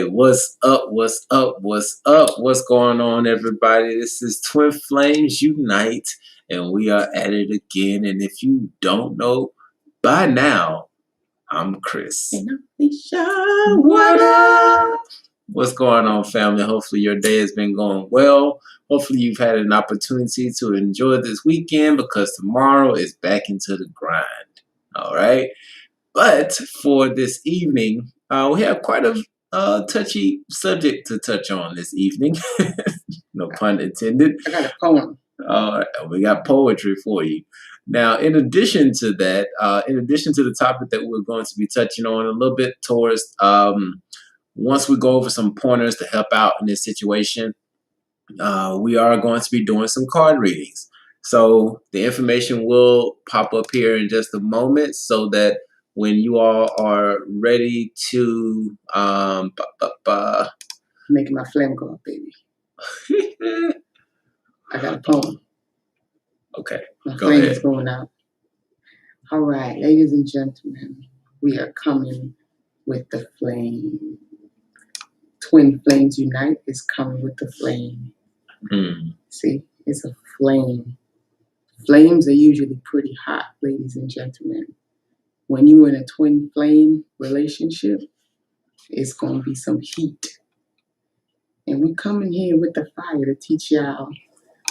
right, what's up? What's up? What's up? What's going on, everybody? This is Twin Flames Unite, and we are at it again. And if you don't know by now, I'm Chris. And I'm Alicia. What up? What's going on, family? Hopefully your day has been going well. Hopefully you've had an opportunity to enjoy this weekend because tomorrow is back into the grind. All right. But for this evening, we have quite a touchy subject to touch on this evening. No pun intended. I got a poem. We got poetry for you. Now, in addition to that, in addition to the topic that we're going to be touching on a little bit towards, once we go over some pointers to help out in this situation, we are going to be doing some card readings. So the information will pop up here in just a moment so that when you all are ready to Making my flame go up, baby. I got a poem. Okay, my go flame ahead. is going out. All right, ladies and gentlemen, we are coming with the flame. Twin Flames Unite is coming with the flame. See, it's a flame. Flames are usually pretty hot, ladies and gentlemen. When you're in a twin flame relationship, it's going to be some heat. And we come in here with the fire to teach y'all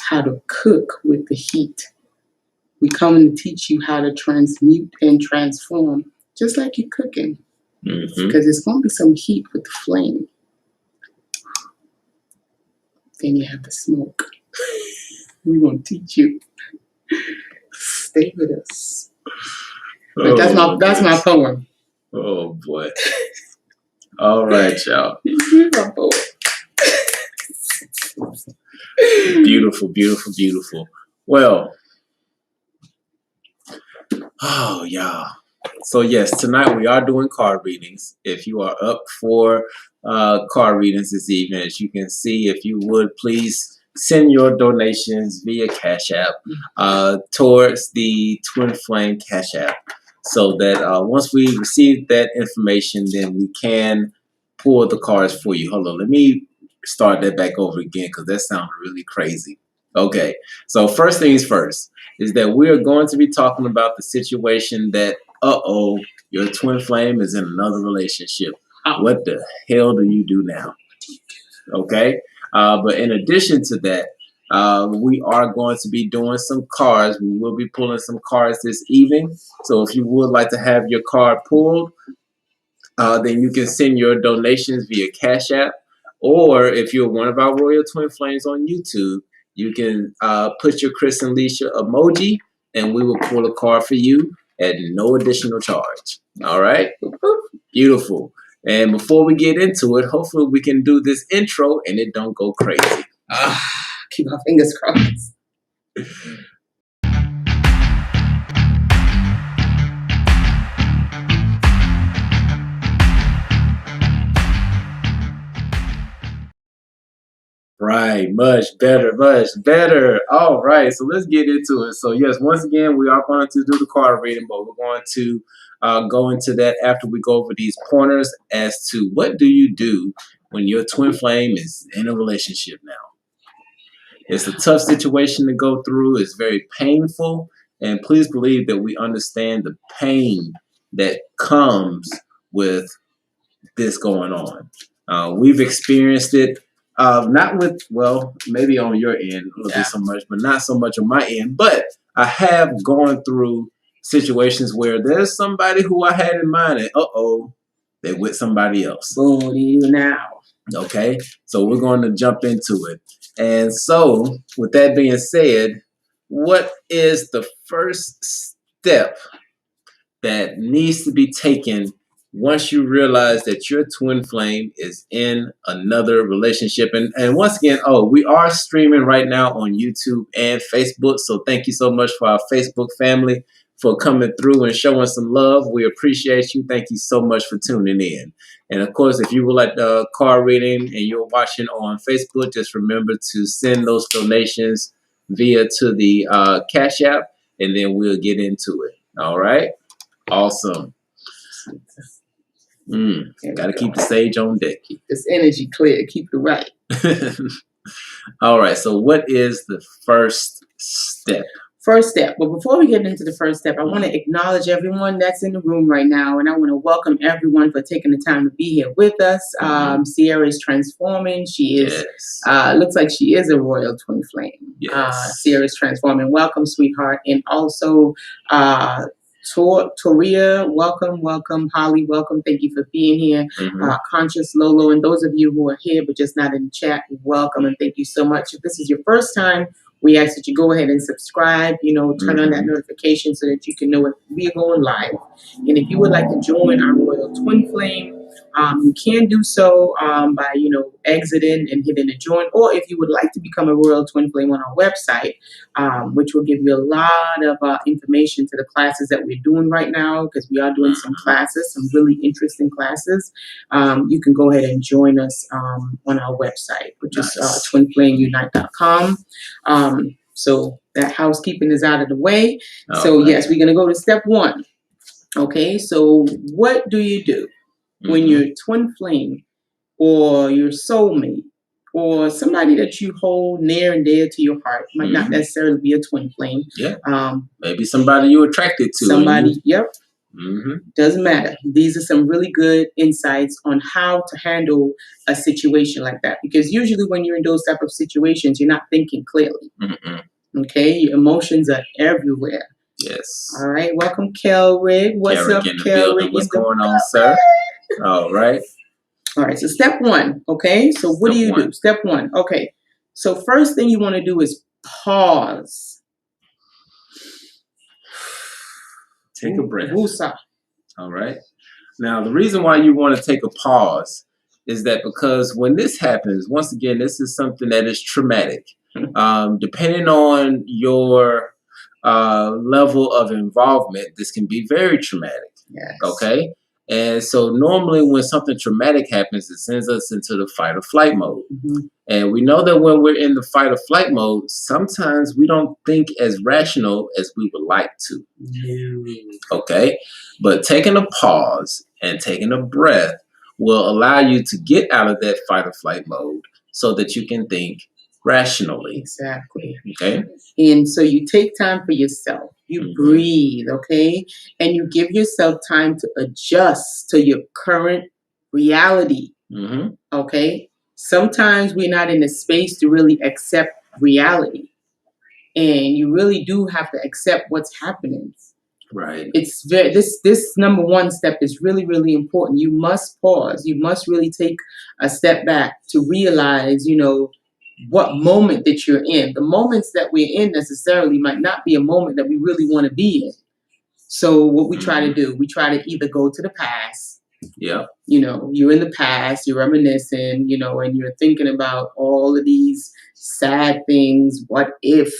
how to cook with the heat. We coming to teach you how to transmute and transform, just like you're cooking. Because it's going to be some heat with the flame. Then you have the smoke. We're going to teach you. Stay with us. But that's my poem. Oh boy. All right, y'all. My poem. Beautiful, beautiful, beautiful. Well, oh y'all. So yes, tonight we are doing card readings. If you are up for card readings this evening, as you can see, if you would please send your donations via Cashapp towards the Twin Flame Cashapp, so that once we receive that information, then we can pull the cards for you. Hold on, let me start that back over again because that sounded really crazy. Okay, so first things first is that we are going to be talking about the situation that, your twin flame is in another relationship. What the hell do you do now? Okay, but in addition to that, we are going to be doing some cards. We will be pulling some cards this evening. So if you would like to have your card pulled, then you can send your donations via Cash App. Or if you're one of our Royal Twin Flames on YouTube, you can put your Chris and Leisha emoji, and we will pull a card for you at no additional charge. All right? Beautiful. And before we get into it, hopefully we can do this intro and it don't go crazy. Keep my fingers crossed. Right, much better, much better. All right, so let's get into it. So yes, once again, we are going to do the card reading, but we're going to go into that after we go over these pointers as to what do you do when your twin flame is in a relationship now. It's a tough situation to go through. It's very painful, and please believe that we understand the pain that comes with this going on. We've experienced it. Not with, well, maybe on your end a little bit so much, but not so much on my end. But I have gone through situations where there's somebody who I had in mind and they're with somebody else. What do you do now? Okay, so we're going to jump into it. And so with that being said, what is the first step that needs to be taken once you realize that your twin flame is in another relationship? And once again, we are streaming right now on YouTube and Facebook. So thank you so much for our Facebook family for coming through and showing some love. We appreciate you. Thank you so much for tuning in. And of course, if you would like the card reading and you're watching on Facebook, just remember to send those donations via to the Cash App, and then we'll get into it. All right. Awesome. Got to keep the sage on deck. Keep this energy clear. Keep it right. All right. So what is the first step? First step. But before we get into the first step, I want to acknowledge everyone that's in the room right now. And I want to welcome everyone for taking the time to be here with us. Sierra is transforming. She is, looks like she is a royal twin flame. Yes. Sierra is transforming. Welcome, sweetheart. And also, Toria, welcome. Holly, welcome. Thank you for being here. Conscious Lolo, and those of you who are here but just not in the chat, welcome and thank you so much. If this is your first time, we ask that you go ahead and subscribe, turn on that notification so that you can know when we are going live. And if you would like to join our Royal Twin Flame, you can do so by, exiting and hitting the join. Or if you would like to become a Royal Twin Flame on our website, which will give you a lot of information to the classes that we're doing right now, because we are doing some classes, some really interesting classes. You can go ahead and join us on our website, which is twinflamesunite.com. So that housekeeping is out of the way. So yes, we're going to go to step one. Okay, so what do you do when your twin flame or your soulmate or somebody that you hold near and dear to your heart, might not necessarily be a twin flame. Maybe somebody you're attracted to. Somebody, doesn't matter. These are some really good insights on how to handle a situation like that. Because usually when you're in those type of situations, you're not thinking clearly. Okay, your emotions are everywhere. Yes. All right. Welcome, Kelrick. What's up, Kelrick? What's going on, sir? All right. All right. So step one. Okay. So what do you do? Step one. Okay. So first thing you want to do is pause. Take a breath. Woosah. All right. Now, the reason why you want to take a pause is that because when this happens, once again, this is something that is traumatic. Depending on your level of involvement, this can be very traumatic. Yes. Okay. And so normally when something traumatic happens, it sends us into the fight or flight mode. And we know that when we're in the fight or flight mode, sometimes we don't think as rational as we would like to. Okay. But taking a pause and taking a breath will allow you to get out of that fight or flight mode so that you can think rationally. Exactly. Okay. And so you take time for yourself. You breathe, okay? And you give yourself time to adjust to your current reality. Okay? Sometimes we're not in a space to really accept reality. And you really do have to accept what's happening. Right. It's very this number one step is really, really important. You must pause. You must really take a step back to realize, what moment that you're in. The moments that we're in necessarily might not be a moment that we really want to be in. So what we try to do, we try to either go to the past. Yeah. You're in the past, you're reminiscing, and you're thinking about all of these sad things. What if,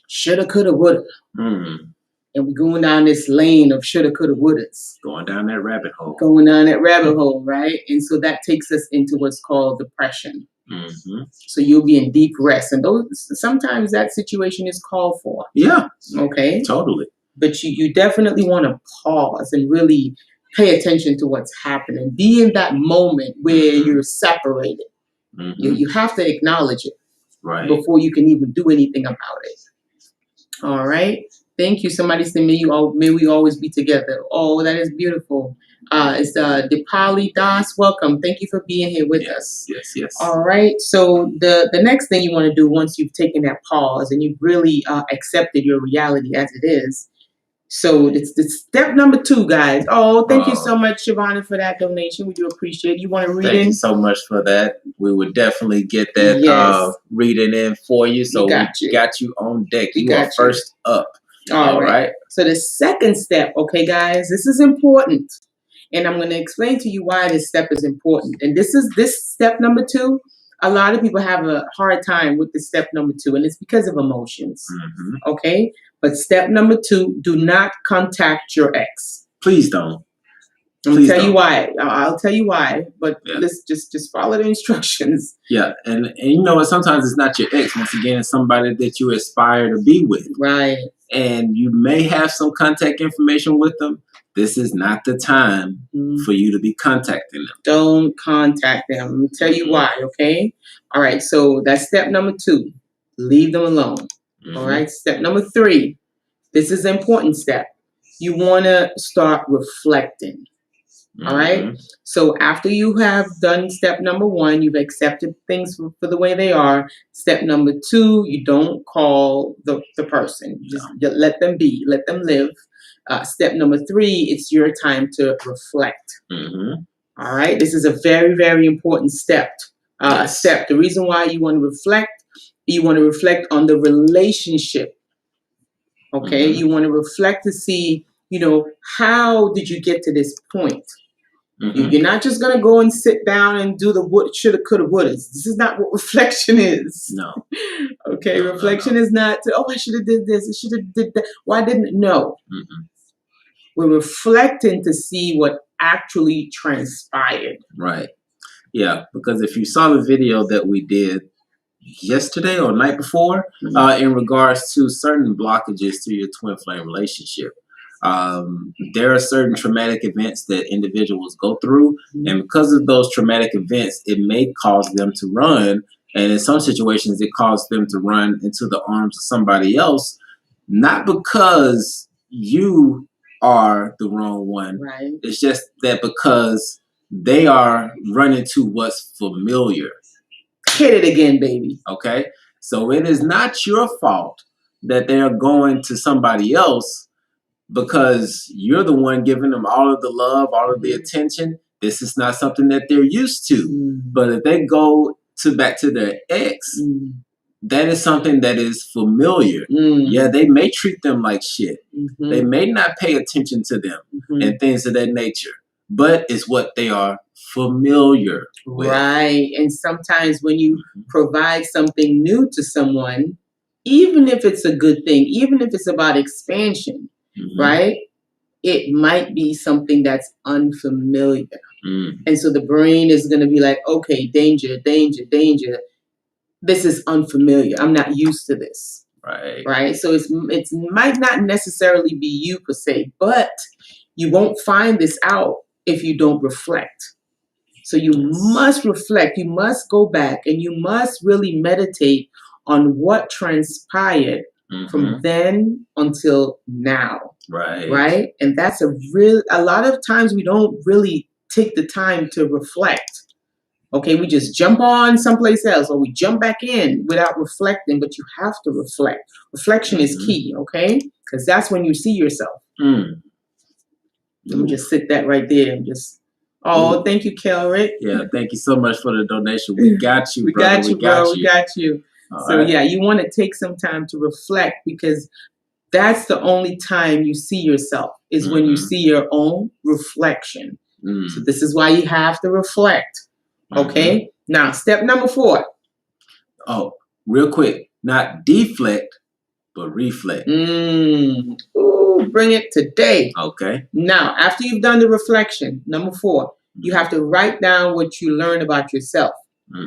shoulda, coulda, woulda. And we're going down this lane of shoulda, coulda, wouldas. Going down that rabbit hole. Right? And so that takes us into what's called depression. So you'll be in deep rest. And sometimes that situation is called for. Yeah. Okay. Totally. But you definitely want to pause and really pay attention to what's happening. Be in that moment where you're separated. You have to acknowledge it before you can even do anything about it. All right. Thank you. Somebody said, may we always be together. Oh, that is beautiful. It's Dipali Das. Welcome. Thank you for being here with us. Yes. All right. So the next thing you want to do once you've taken that pause and you've really accepted your reality as it is. So it's step number 2, guys. Oh, thank you so much, Shavana, for that donation. We do appreciate it. You want to read in? Thank you so much for that. We would definitely get that reading in for you. So we got you on deck. You are first up. All right. So the second step, okay, guys, this is important. And I'm going to explain to you why this step is important. And this step number 2. A lot of people have a hard time with the step number 2, and it's because of emotions. Okay. But step number 2, do not contact your ex. Please don't. I'll tell you why. I'll tell you why. But let's just follow the instructions. Yeah. And sometimes it's not your ex. Once again, it's somebody that you aspire to be with. Right. And you may have some contact information with them, this is not the time for you to be contacting them. Don't contact them. Let me tell you why, okay? All right, so that's step number 2. Leave them alone. All right, step number 3. This is an important step. You want to start reflecting. All right. So after you have done step number 1, you've accepted things for the way they are. Step number 2, you don't call the person. You just let them be, let them live. Step number 3, it's your time to reflect. All right. This is a very, very important step. The reason why you want to reflect on the relationship. Okay. You want to reflect to see, how did you get to this point? You're not just going to go and sit down and do the what, shoulda, coulda, wouldas. This is not what reflection is. No. Okay, reflection is not, I should have did this, I should have did that. Why didn't? No. We're reflecting to see what actually transpired. Right. Yeah, because if you saw the video that we did yesterday or night before in regards to certain blockages to your twin flame relationship, there are certain traumatic events that individuals go through, and because of those traumatic events, it may cause them to run, and in some situations it causes them to run into the arms of somebody else, not because you are the wrong one. Right. It's just that because they are running to what's familiar. Hit it again, baby. Okay? So it is not your fault that they are going to somebody else because you're the one giving them all of the love, all of the attention. This is not something that they're used to. But if they go back to their ex, that is something that is familiar. Yeah, they may treat them like shit. They may not pay attention to them and things of that nature. But it's what they are familiar with. Right. And sometimes when you provide something new to someone, even if it's a good thing, even if it's about expansion, right, it might be something that's unfamiliar. And so the brain is going to be like, okay, danger, danger, danger. This is unfamiliar. I'm not used to this. Right. Right. So it might not necessarily be you per se, but you won't find this out if you don't reflect. So you must reflect. You must go back and you must really meditate on what transpired from then until now. Right. Right. And that's a lot of times we don't really take the time to reflect. Okay, we just jump on someplace else or we jump back in without reflecting, but you have to reflect. Reflection is key, okay? Because that's when you see yourself. Let me just sit that right there and just, thank you, Kelrick. Yeah, thank you so much for the donation. We got you, we got you, bro. We got you. So, right. Yeah, you want to take some time to reflect because that's the only time you see yourself is when you see your own reflection. So this is why you have to reflect. Okay. Now, step number 4. Oh, real quick. Not deflect, but reflect. Ooh, bring it today. Okay. Now, after you've done the reflection, number 4, you have to write down what you learned about yourself.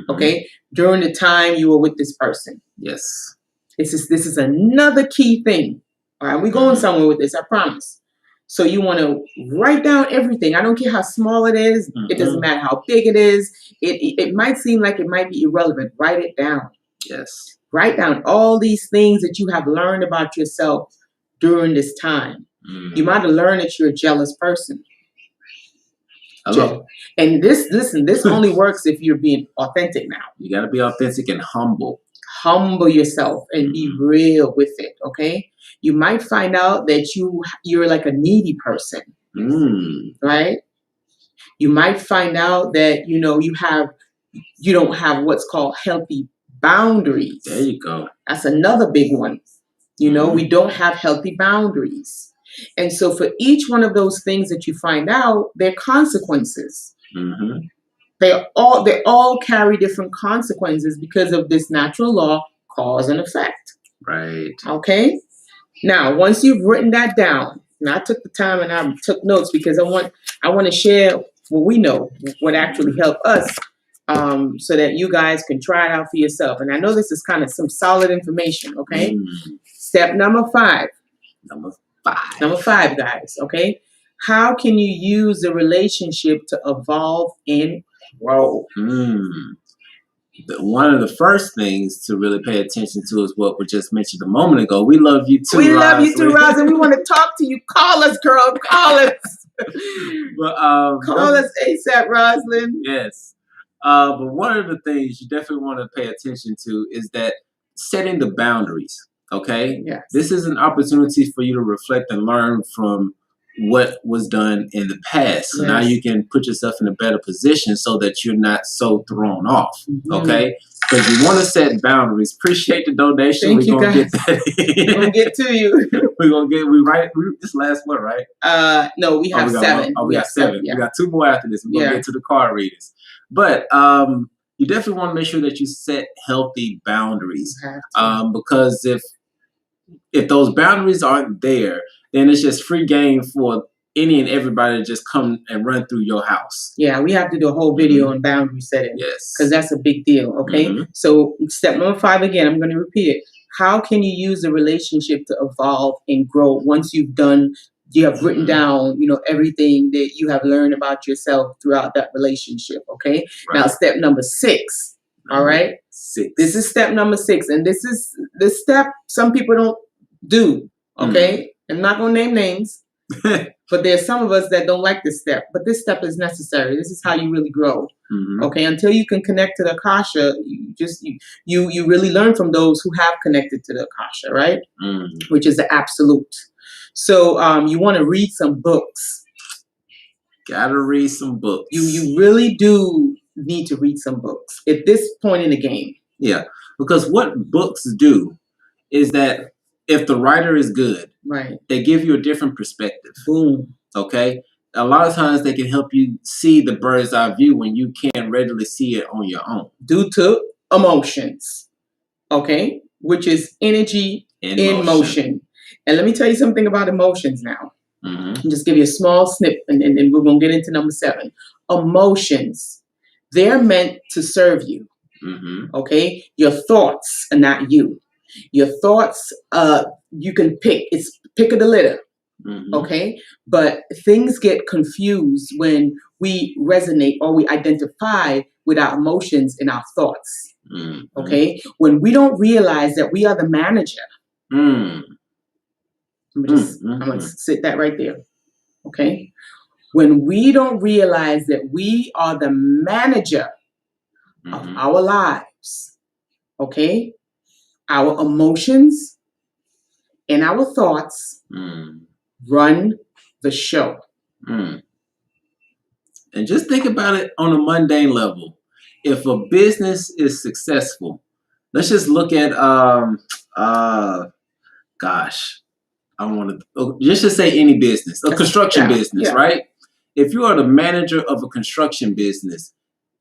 Okay. During the time you were with this person. Yes. This is another key thing. All right. We're going somewhere with this, I promise. So you want to write down everything. I don't care how small it is. It doesn't matter how big it is. It might seem like it might be irrelevant. Write it down. Yes. Write down all these things that you have learned about yourself during this time. You might have learned that you're a jealous person. Hello. And this only works if you're being authentic now. You got to be authentic and humble. Humble yourself and be real with it, okay? You might find out that you're like a needy person, right? You might find out that, you don't have what's called healthy boundaries. There you go. That's another big one. We don't have healthy boundaries. And so for each one of those things that you find out, there are consequences. They all carry different consequences because of this natural law, cause and effect. Right. Okay. Now, once you've written that down, and I took the time and I took notes because I want to share what we know, what actually helped us, so that you guys can try it out for yourself. And I know this is kind of some solid information. Okay. Step number 5. Number 5, Number 5, guys. Okay. How can you use the relationship to evolve and grow? One of the first things to really pay attention to is what we just mentioned a moment ago. We love you too, We love you too, Roz, and we want to talk to you. Call us, girl. Call us. But Call us ASAP, Roslyn. Yes. But one of the things you definitely want to pay attention to is that setting the boundaries. Okay? Yes. This is an opportunity for you to reflect and learn from what was done in the past. So now you can put yourself in a better position so that you're not so thrown off. Okay? Because you want to set boundaries. Appreciate the donation. We're going to get that. We're going to get to you. We're going to get, this last one, right? No, we have 7. We got 7. Yeah. We got 2 more after this. We're going to get to the card readers. But you definitely want to make sure that you set healthy boundaries. Because if those boundaries aren't there, then it's just free game for any and everybody to just come and run through your house. Yeah, we have to do a whole video on boundary setting. Yes. Because that's a big deal, okay? So step number 5, again, I'm going to repeat it. How can you use the relationship to evolve and grow once you have written down, everything that you have learned about yourself throughout that relationship, okay? Now, step number 6, all right? 6. This is step number 6, and this step some people don't do, okay? I'm not going to name names, but there's some of us that don't like this step, but this step is necessary. This is how you really grow, okay? Until you can connect to the Akasha, you really learn from those who have connected to the Akasha, right? Which is the absolute. So you want to read some books. Gotta read some books. You really do need to read some books at this point in the game. Yeah, because what books do is that if the writer is good, they give you a different perspective. Boom. Okay? A lot of times they can help you see the bird's eye view when you can't readily see it on your own. Due to emotions, okay? Which is energy in motion. And let me tell you something about emotions now. Just give you a small snip, and we're going to get into number 7. Emotions, they're meant to serve you, okay? Your thoughts are not you. Your thoughts, you can pick. It's pick of the litter, okay? But things get confused when we resonate or we identify with our emotions and our thoughts, okay? When we don't realize that we are the manager. I'm going to sit that right there, okay? When we don't realize that we are the manager of our lives, okay? Our emotions and our thoughts run the show. And just think about it on a mundane level. If a business is successful, let's just look at, just say any business, a construction business, right? If you are the manager of a construction business,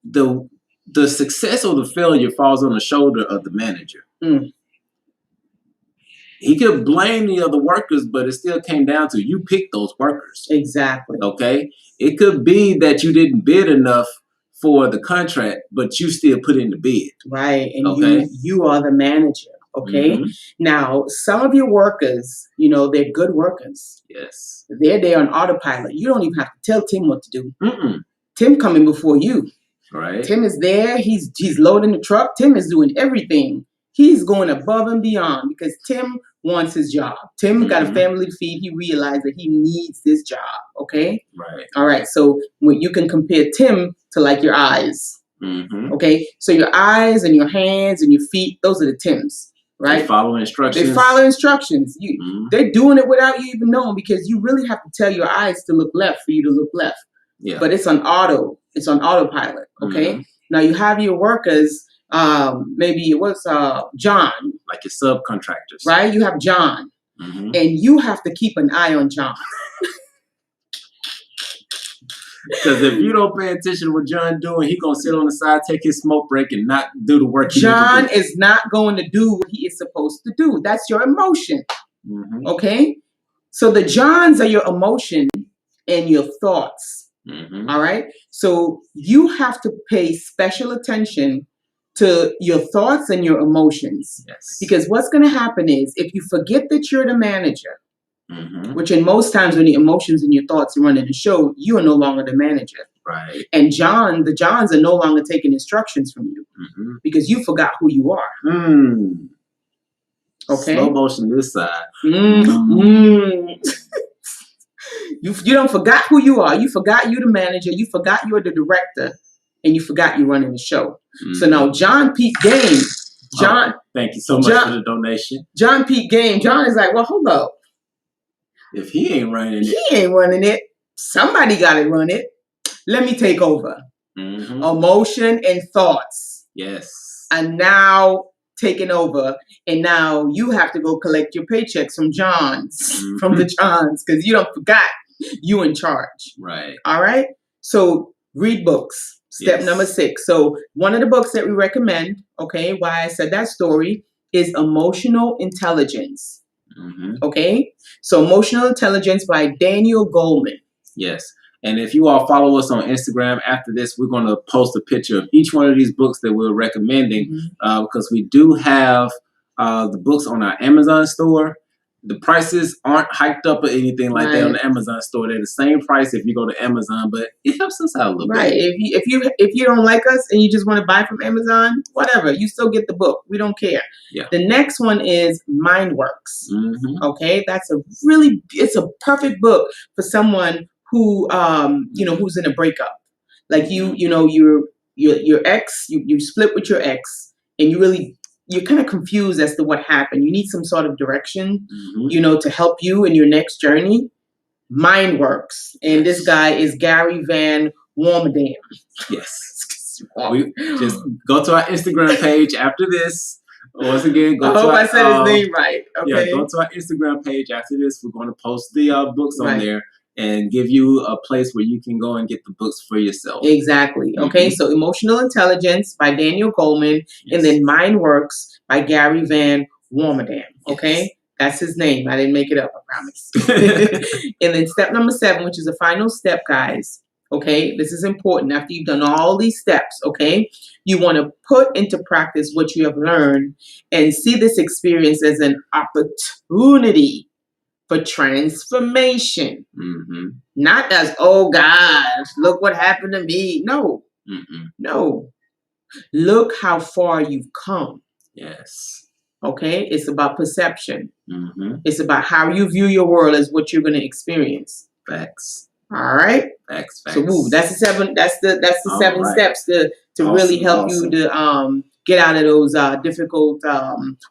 the success or the failure falls on the shoulder of the manager. He could blame the other workers, but it still came down to you picked those workers. Exactly. Okay? It could be that you didn't bid enough for the contract, but you still put in the bid. Right. And you are the manager. Okay. Now, some of your workers, they're good workers. Yes. They're there on autopilot. You don't even have to tell Tim what to do. Tim coming before you. Right. Tim is there. He's loading the truck. Tim is doing everything. He's going above and beyond because Tim wants his job. Tim got a family to feed. He realized that he needs this job. Okay. Right. All right. So when you can compare Tim to like your eyes. Okay. So your eyes and your hands and your feet, those are the Tims. Right? They follow instructions. They follow instructions. They're doing it without you even knowing because you really have to tell your eyes to look left for you to look left. Yeah. But it's on auto. It's on autopilot. Okay. Now you have your workers. Maybe it was John. Like your subcontractors. Right? You have John. And you have to keep an eye on John. Because if you don't pay attention to what John doing, he gonna sit on the side, take his smoke break, and not do the work. John is not going to do what he is supposed to do. That's your emotion. Okay, so the Johns are your emotion and your thoughts. All right, so you have to pay special attention to your thoughts and your emotions. Yes. Because what's going to happen is if you forget that you're the manager, Which in most times when the emotions and your thoughts are running the show, you are no longer the manager. Right. And the Johns are no longer taking instructions from you because you forgot who you are. Okay. Slow motion this side. You don't forgot who you are. You forgot you the manager. You forgot you're the director, and you forgot you're running the show. So now John Pete Game. Thank you so much for the donation. John Pete Game. John is like, well, hold up. If he ain't running it, somebody got to run it. Let me take over. Emotion and thoughts. Yes. And now taking over, and now you have to go collect your paychecks from Johns, from the Johns, because you don't forgot you in charge. Right. All right. So read books. Step number 6. So one of the books that we recommend, okay, why I said that story, is Emotional Intelligence. Okay. So Emotional Intelligence by Daniel Goleman. Yes. And if you all follow us on Instagram, after this, we're going to post a picture of each one of these books that we're recommending because we do have the books on our Amazon store. The prices aren't hiked up or anything like that on the Amazon store. They're the same price if you go to Amazon, but it helps us out a little bit. Right. If you don't like us and you just want to buy from Amazon, whatever, you still get the book. We don't care. Yeah. The next one is Mindworks. Okay, it's a perfect book for someone who who's in a breakup. Like your ex, you split with your ex, and you're kind of confused as to what happened. You need some sort of direction, to help you in your next journey. Mindworks. And this guy is Gary Van Warmerdam. Yes. We just go to our Instagram page after this. Once again, I hope I said his name right. Okay. Yeah, go to our Instagram page after this. We're going to post the books on there and give you a place where you can go and get the books for yourself. Exactly. Okay, so Emotional Intelligence by Daniel Goleman, and then Mindworks by Gary Van Warmerdam. Okay, that's his name. I didn't make it up, I promise. And then step number 7, which is the final step, guys. Okay, this is important. After you've done all these steps, okay, you want to put into practice what you have learned and see this experience as an opportunity for transformation. Not as, oh gosh, look what happened to me. No. No. Look how far you've come. Yes. Okay? It's about perception. It's about how you view your world as what you're going to experience. Facts. All right? Facts. So that's the 7 7 steps to really help you to get out of those difficult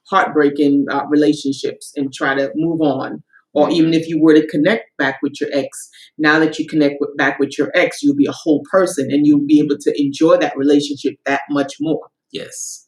heartbreaking relationships and try to move on. Or even if you were to connect back with your ex, now that you connect back with your ex, you'll be a whole person and you'll be able to enjoy that relationship that much more. Yes.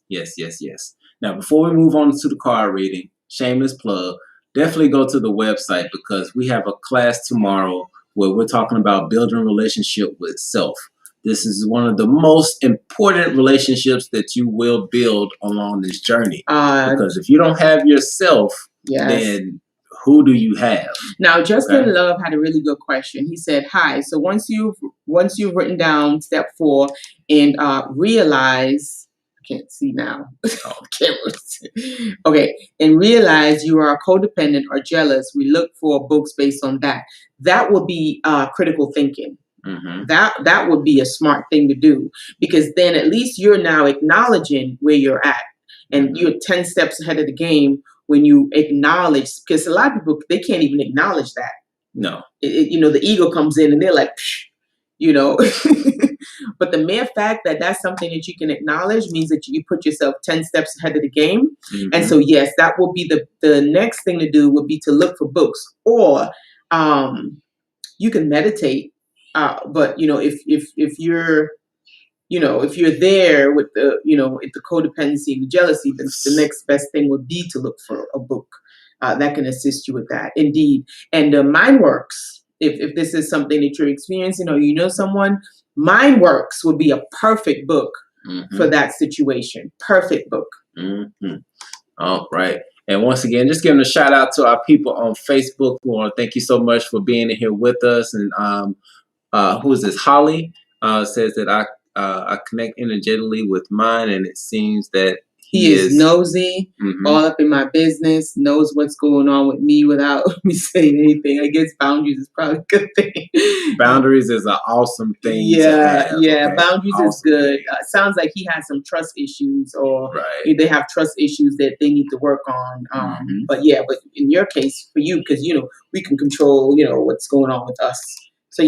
Now, before we move on to the card reading, shameless plug, definitely go to the website because we have a class tomorrow where we're talking about building a relationship with self. This is one of the most important relationships that you will build along this journey. Because if you don't have yourself, then who do you have? Now, Justin Love had a really good question. He said, hi, so once you've written down step 4 and realize, I can't see now. Okay, and realize you are codependent or jealous, we look for books based on that. That would be critical thinking. That would be a smart thing to do because then at least you're now acknowledging where you're at and you're 10 steps ahead of the game when you acknowledge, because a lot of people, they can't even acknowledge that. No. The ego comes in and they're like, but the mere fact that that's something that you can acknowledge means that you put yourself 10 steps ahead of the game. And so, yes, that will be the next thing to do would be to look for books, or you can meditate. But if you're if you're there with the the codependency and the jealousy, then the next best thing would be to look for a book that can assist you with that. Indeed. And Mindworks, if this is something that you're experiencing or someone, Mindworks would be a perfect book for that situation. Perfect book. All right. And once again, just giving a shout out to our people on Facebook. We want to thank you so much for being in here with us. And who is this? Holly says that I connect energetically with mine, and it seems that He is nosy, all up in my business, knows what's going on with me without me saying anything. I guess boundaries is probably a good thing. Boundaries is an awesome thing to have. Okay? Boundaries is good. Sounds like he has some trust issues, or they have trust issues that they need to work on. But in your case, for you, because we can control what's going on with us. So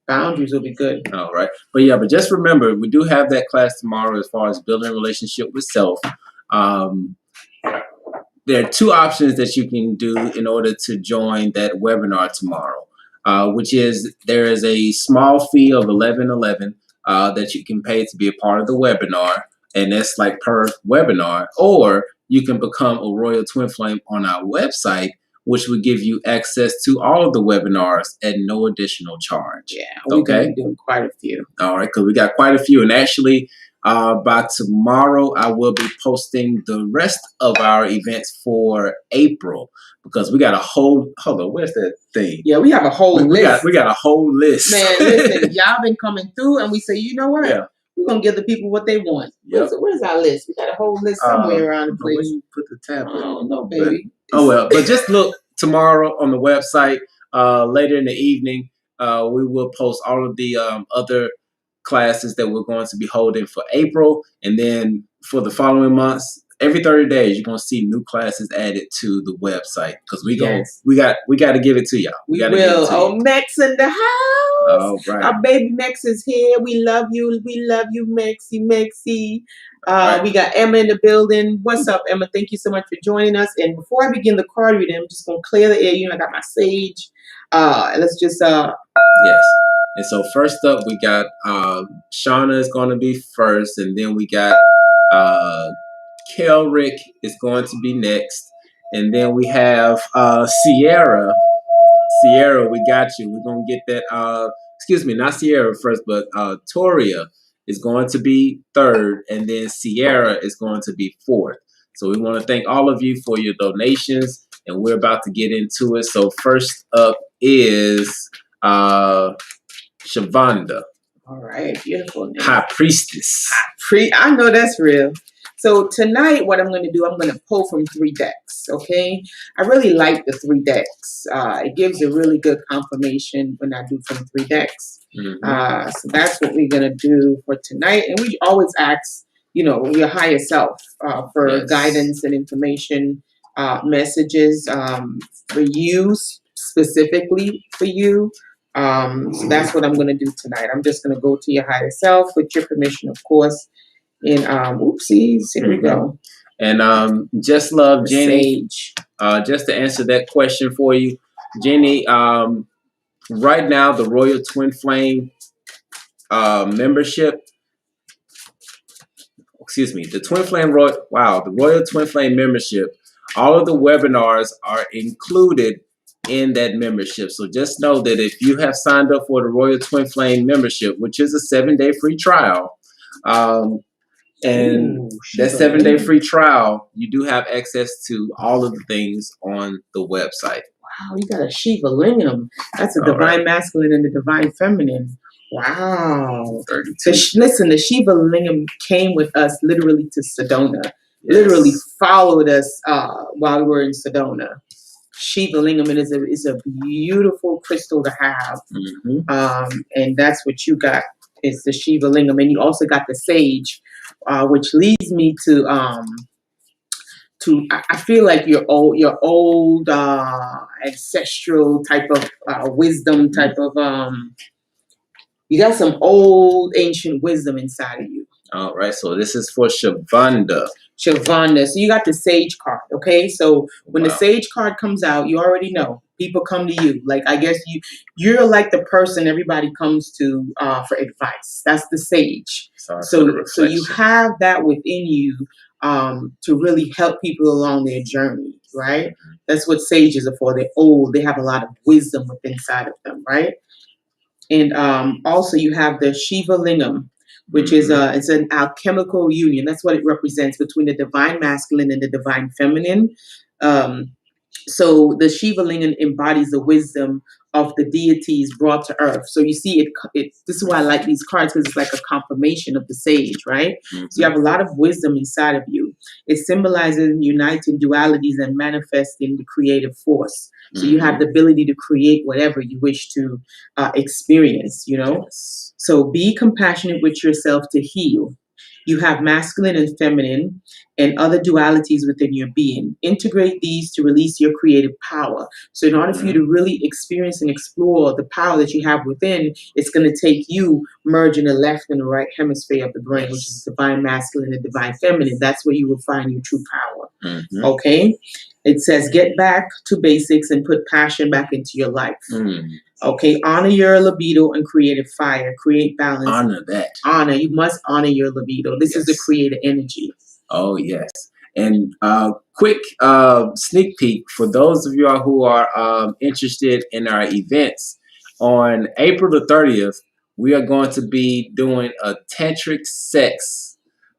boundaries will be good. All right. But just remember, we do have that class tomorrow as far as building a relationship with self. There are two options that you can do in order to join that webinar tomorrow, which is there is a small fee of $11.11 that you can pay to be a part of the webinar, and that's like per webinar, or you can become a Royal Twin Flame on our website, which would give you access to all of the webinars at no additional charge. Yeah, we're going to be doing quite a few. All right, because we got quite a few. And actually, by tomorrow, I will be posting the rest of our events for April, because we got a whole, hold on, where's that thing? Yeah, we have a whole list. We got a whole list. Man, listen, y'all been coming through, and we say, you know what? Yeah. We're going to give the people what they want. Yep. Where's our list? We got a whole list somewhere around the place. Where you put the tablet? I don't know, baby. But just look tomorrow on the website. Later in the evening, we will post all of the other classes that we're going to be holding for April. And then for the following months, every 30 days, you're going to see new classes added to the website, because we got to give it to y'all. We will. Oh, Max in the house. All right. Our baby Max is here. We love you. We love you, Maxie. We got Emma in the building. What's up, Emma? Thank you so much for joining us. And before I begin the card reading, I'm just going to clear the air. I got my sage. Let's just... Yes. And so first up, we got Shauna is going to be first. And then we got Kelrick is going to be next. And then we have Sierra. Sierra, we got you. We're going to get that, excuse me, not Sierra first, but Toria is going to be third, and then Sierra is going to be fourth. So we want to thank all of you for your donations, and we're about to get into it. So first up is Shavonda. All right, beautiful name. High Priestess. I know that's real. So tonight, what I'm going to do, I'm going to pull from 3 decks, okay? I really like the 3 decks. It gives a really good confirmation when I do from 3 decks. So that's what we're going to do for tonight. And we always ask, your higher self for guidance and information, messages for you, specifically for you. So that's what I'm going to do tonight. I'm just going to go to your higher self with your permission, of course. And oopsies, here we go. And just love Jenny. Just to answer that question for you, Jenny. Right now, the Royal Twin Flame membership. Excuse me, the Royal Twin Flame membership. All of the webinars are included in that membership. So just know that if you have signed up for the Royal Twin Flame membership, which is a 7-day free trial. And that 7-day free trial, you do have access to all of the things on the website. Wow, you got a Shiva Lingam. That's a divine masculine and the divine feminine. Wow. 32. So listen, the Shiva Lingam came with us literally to Sedona. Yes. Literally followed us while we were in Sedona. Shiva Lingam is a beautiful crystal to have. And that's what you got. It's the Shiva Lingam. And you also got the sage. Which leads me to I feel like your old ancestral type of wisdom, type of you got some old ancient wisdom inside of you. All right, so this is for Shavonda. Shavonda. So you got the sage card, okay? So when the sage card comes out, you already know people come to you. Like, I guess you're like the person everybody comes to for advice. That's the sage. So you have that within you to really help people along their journey, right? That's what sages are for. They're old. They have a lot of wisdom within inside of them, right? And also you have the Shiva Lingam, which is it's an alchemical union. That's what it represents between the divine masculine and the divine feminine. So the Shiva Lingam embodies the wisdom of the deities brought to earth. So you see, this is why I like these cards, because it's like a confirmation of the sage, right? So you have a lot of wisdom inside of you. It symbolizes uniting dualities and manifesting the creative force. So you have the ability to create whatever you wish to experience, you know. Yes. So be compassionate with yourself to heal. You have masculine and feminine and other dualities within your being. Integrate these to release your creative power. So in order for you to really experience and explore the power that you have within, it's going to take you merging the left and the right hemisphere of the brain, which is divine masculine and divine feminine. That's where you will find your true power. Okay? It says get back to basics and put passion back into your life. Okay, honor your libido and creative fire. Create balance. Honor that. Honor. You must honor your libido. This is the creative energy. Oh, yes. And quick sneak peek for those of y'all who are interested in our events. On April the 30th, we are going to be doing a tantric sex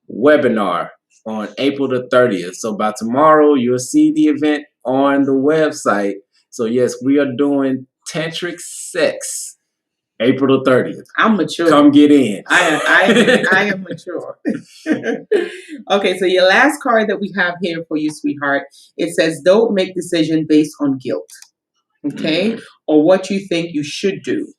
webinar on April the 30th. So by tomorrow, you'll see the event on the website. So yes, we are doing tantric sex April the 30th. I'm mature. Come get in. I am mature. Okay, so your last card that we have here for you, sweetheart, it says don't make decisions based on guilt. Okay? Or what you think you should do.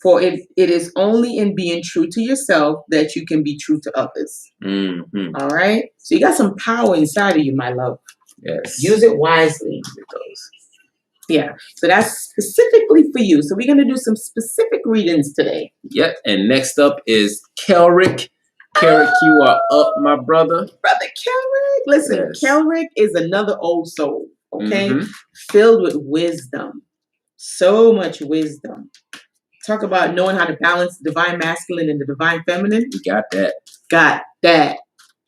For it is only in being true to yourself that you can be true to others. All right? So you got some power inside of you, my love. Yes. Use it wisely. Yeah, so that's specifically for you. So we're going to do some specific readings today. Yep, and next up is Kelrick. Kelrick, you are up, my brother. Brother Kelrick. Listen, Yes. Kelrick is another old soul, okay? Filled with wisdom. So much wisdom. Talk about knowing how to balance the divine masculine and the divine feminine. You got that. Got that.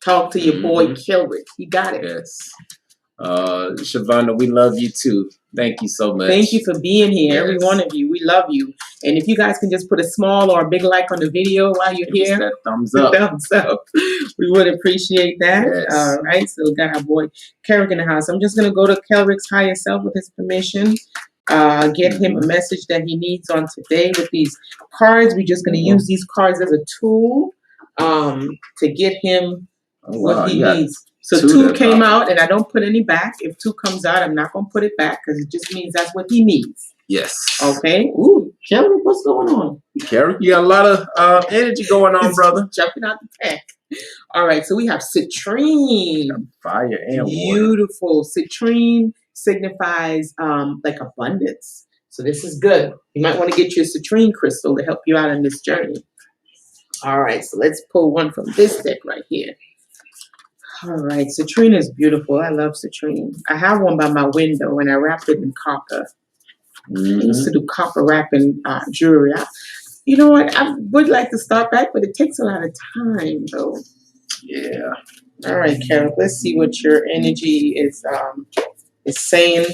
Talk to your boy Kelrick. He got it. Yes. Shavonda, we love you too. Thank you so much. Thank you for being here, every one of you. We love you. And if you guys can just put a small or a big like on the video while you're here. That thumbs up. Thumbs up. We would appreciate that. Yes. All right. So we got our boy Kelrick in the house. I'm just going to go to Kelrick's higher self with his permission. Get him a message that he needs on today with these cards. We're just going to use these cards as a tool to get him what he needs. So two came out, and I don't put any back. If two comes out, I'm not going to put it back because it just means that's what he needs. Yes. Okay. Ooh, Kelrick, what's going on? Kelrick, you got a lot of energy going on, brother. Jumping out the pack. All right, so we have citrine. Fire and water. Beautiful. Citrine signifies like abundance. So this is good. You might want to get your citrine crystal to help you out on this journey. All right, so let's pull one from this deck right here. All right, citrine is beautiful. I love citrine. I have one by my window, and I wrapped it in copper. I used to do copper wrapping jewelry. You know what? I would like to start back, but it takes a lot of time, though. Yeah. All right, Carol. Let's see what your energy is saying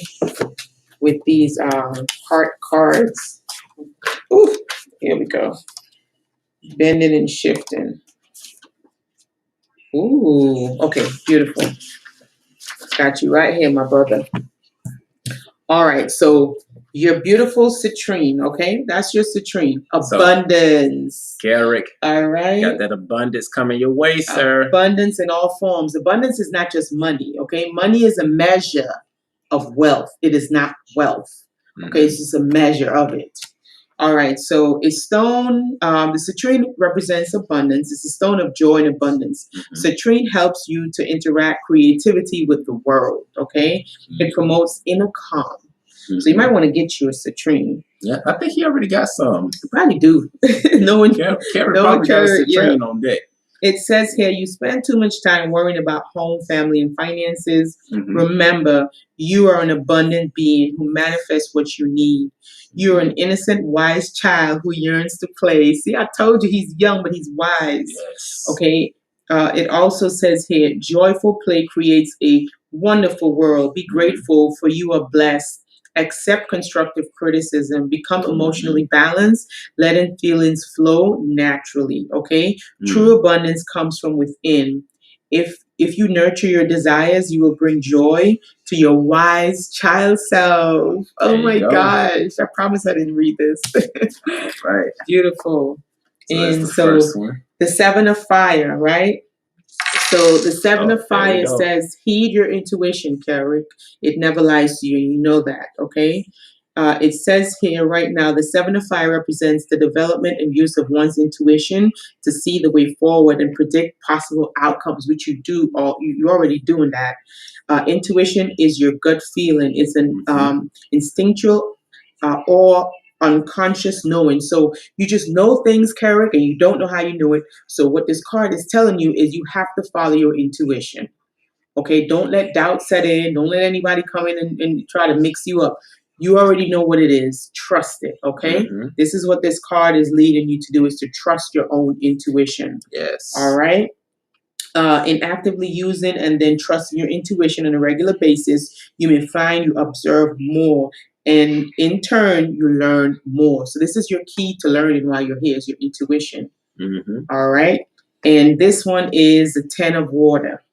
with these heart cards. Ooh, here we go. Bending and shifting. Ooh, okay, beautiful. Got you right here, my brother. All right, so your beautiful citrine, okay? That's your citrine. Abundance. Kelrick. All right. Got that abundance coming your way, sir. Abundance in all forms. Abundance is not just money, okay? Money is a measure of wealth. It is not wealth, okay? It's just a measure of it. All right, so a stone, the citrine represents abundance. It's a stone of joy and abundance. Citrine helps you to interact creativity with the world, okay? It promotes inner calm. So you might want to get you a citrine. Yeah, I think he already got some. You probably do. No one Kelrick probably got a citrine on deck. It says here, you spend too much time worrying about home, family, and finances. Remember, you are an abundant being who manifests what you need. You're an innocent, wise child who yearns to play. See, I told you he's young, but he's wise. Yes. Okay. It also says here, joyful play creates a wonderful world. Be grateful, for you are blessed. Accept constructive criticism. Become emotionally balanced. Letting feelings flow naturally. Okay. True abundance comes from within. If you nurture your desires, you will bring joy to your wise child self. Oh my gosh. I promise I didn't read this. Right. Beautiful. So and so the 7 of fire, right? So the Seven Oh, of Fire go. says, heed your intuition, Carrick. It never lies to you, and you know that, okay? It says here right now, the Seven of Fire represents the development and use of one's intuition to see the way forward and predict possible outcomes, which you do. You're already doing that. Intuition is your gut feeling. It's an instinctual or unconscious knowing. So you just know things, Carrick, and you don't know how you know it. So what this card is telling you is you have to follow your intuition. Okay, don't let doubt set in. Don't let anybody come in and try to mix you up. You already know what it is. Trust it. Okay, this is what this card is leading you to do: is to trust your own intuition. Yes. All right. In actively using and then trusting your intuition on a regular basis, you may find you observe more, and in turn, you learn more. So this is your key to learning while you're here: is your intuition. All right. And this one is the Ten of Water.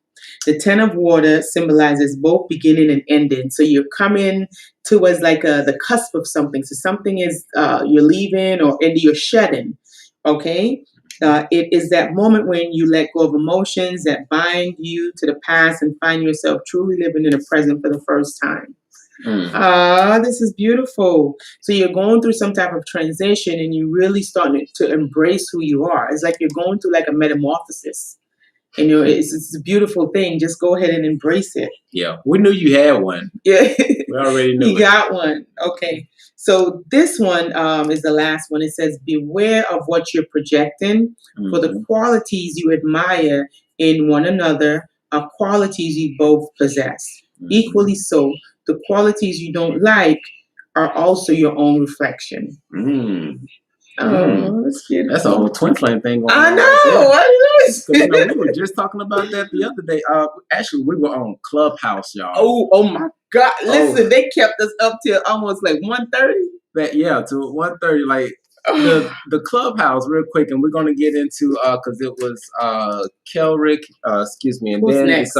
The Ten of Water symbolizes both beginning and ending. So you're coming towards like the cusp of something. So something is you're leaving or ending, you're shedding. Okay. It is that moment when you let go of emotions that bind you to the past and find yourself truly living in the present for the first time. This is beautiful. So you're going through some type of transition and you really starting to embrace who you are. It's like you're going through like a metamorphosis. And it's a beautiful thing. Just go ahead and embrace it. Yeah, we knew you had one. Yeah, we already knew. You got one. Okay. So this one is the last one. It says, beware of what you're projecting, for the qualities you admire in one another are qualities you both possess. Equally so, the qualities you don't like are also your own reflection. Oh, that's beautiful. That's a whole twin flame thing going on. I know. I know. We were just talking about that the other day. Actually, we were on Clubhouse, y'all. Oh my God! Listen, they kept us up till almost like 1:30. Yeah, to 1:30. Like the Clubhouse, real quick, and we're gonna get into because it was Kelrick, excuse me, and who's then next?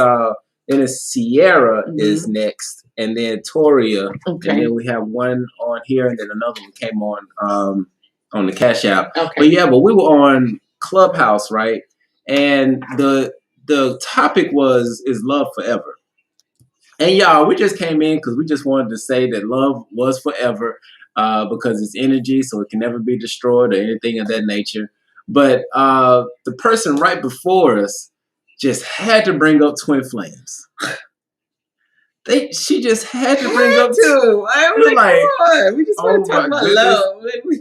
it's Sierra is next, and then Toria, and then we have one on here, and then another one came on the Cashapp. Okay. But we were on Clubhouse, right? And the topic is love forever. And y'all, we just came in because we just wanted to say that love was forever because it's energy, so it can never be destroyed or anything of that nature. But the person right before us just had to bring up twin flames. She just had to bring up. I was like, we just want to talk about love.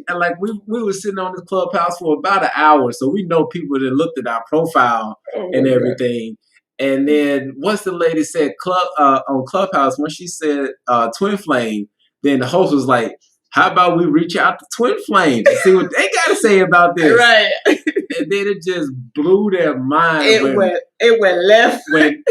And like we were sitting on this Clubhouse for about an hour, so we know people that looked at our profile and everything. God. And then once the lady said on Clubhouse, when she said twin flame, then the host was like, how about we reach out to twin flame to see what they got to say about this? Right. And then it just blew their mind. It went left.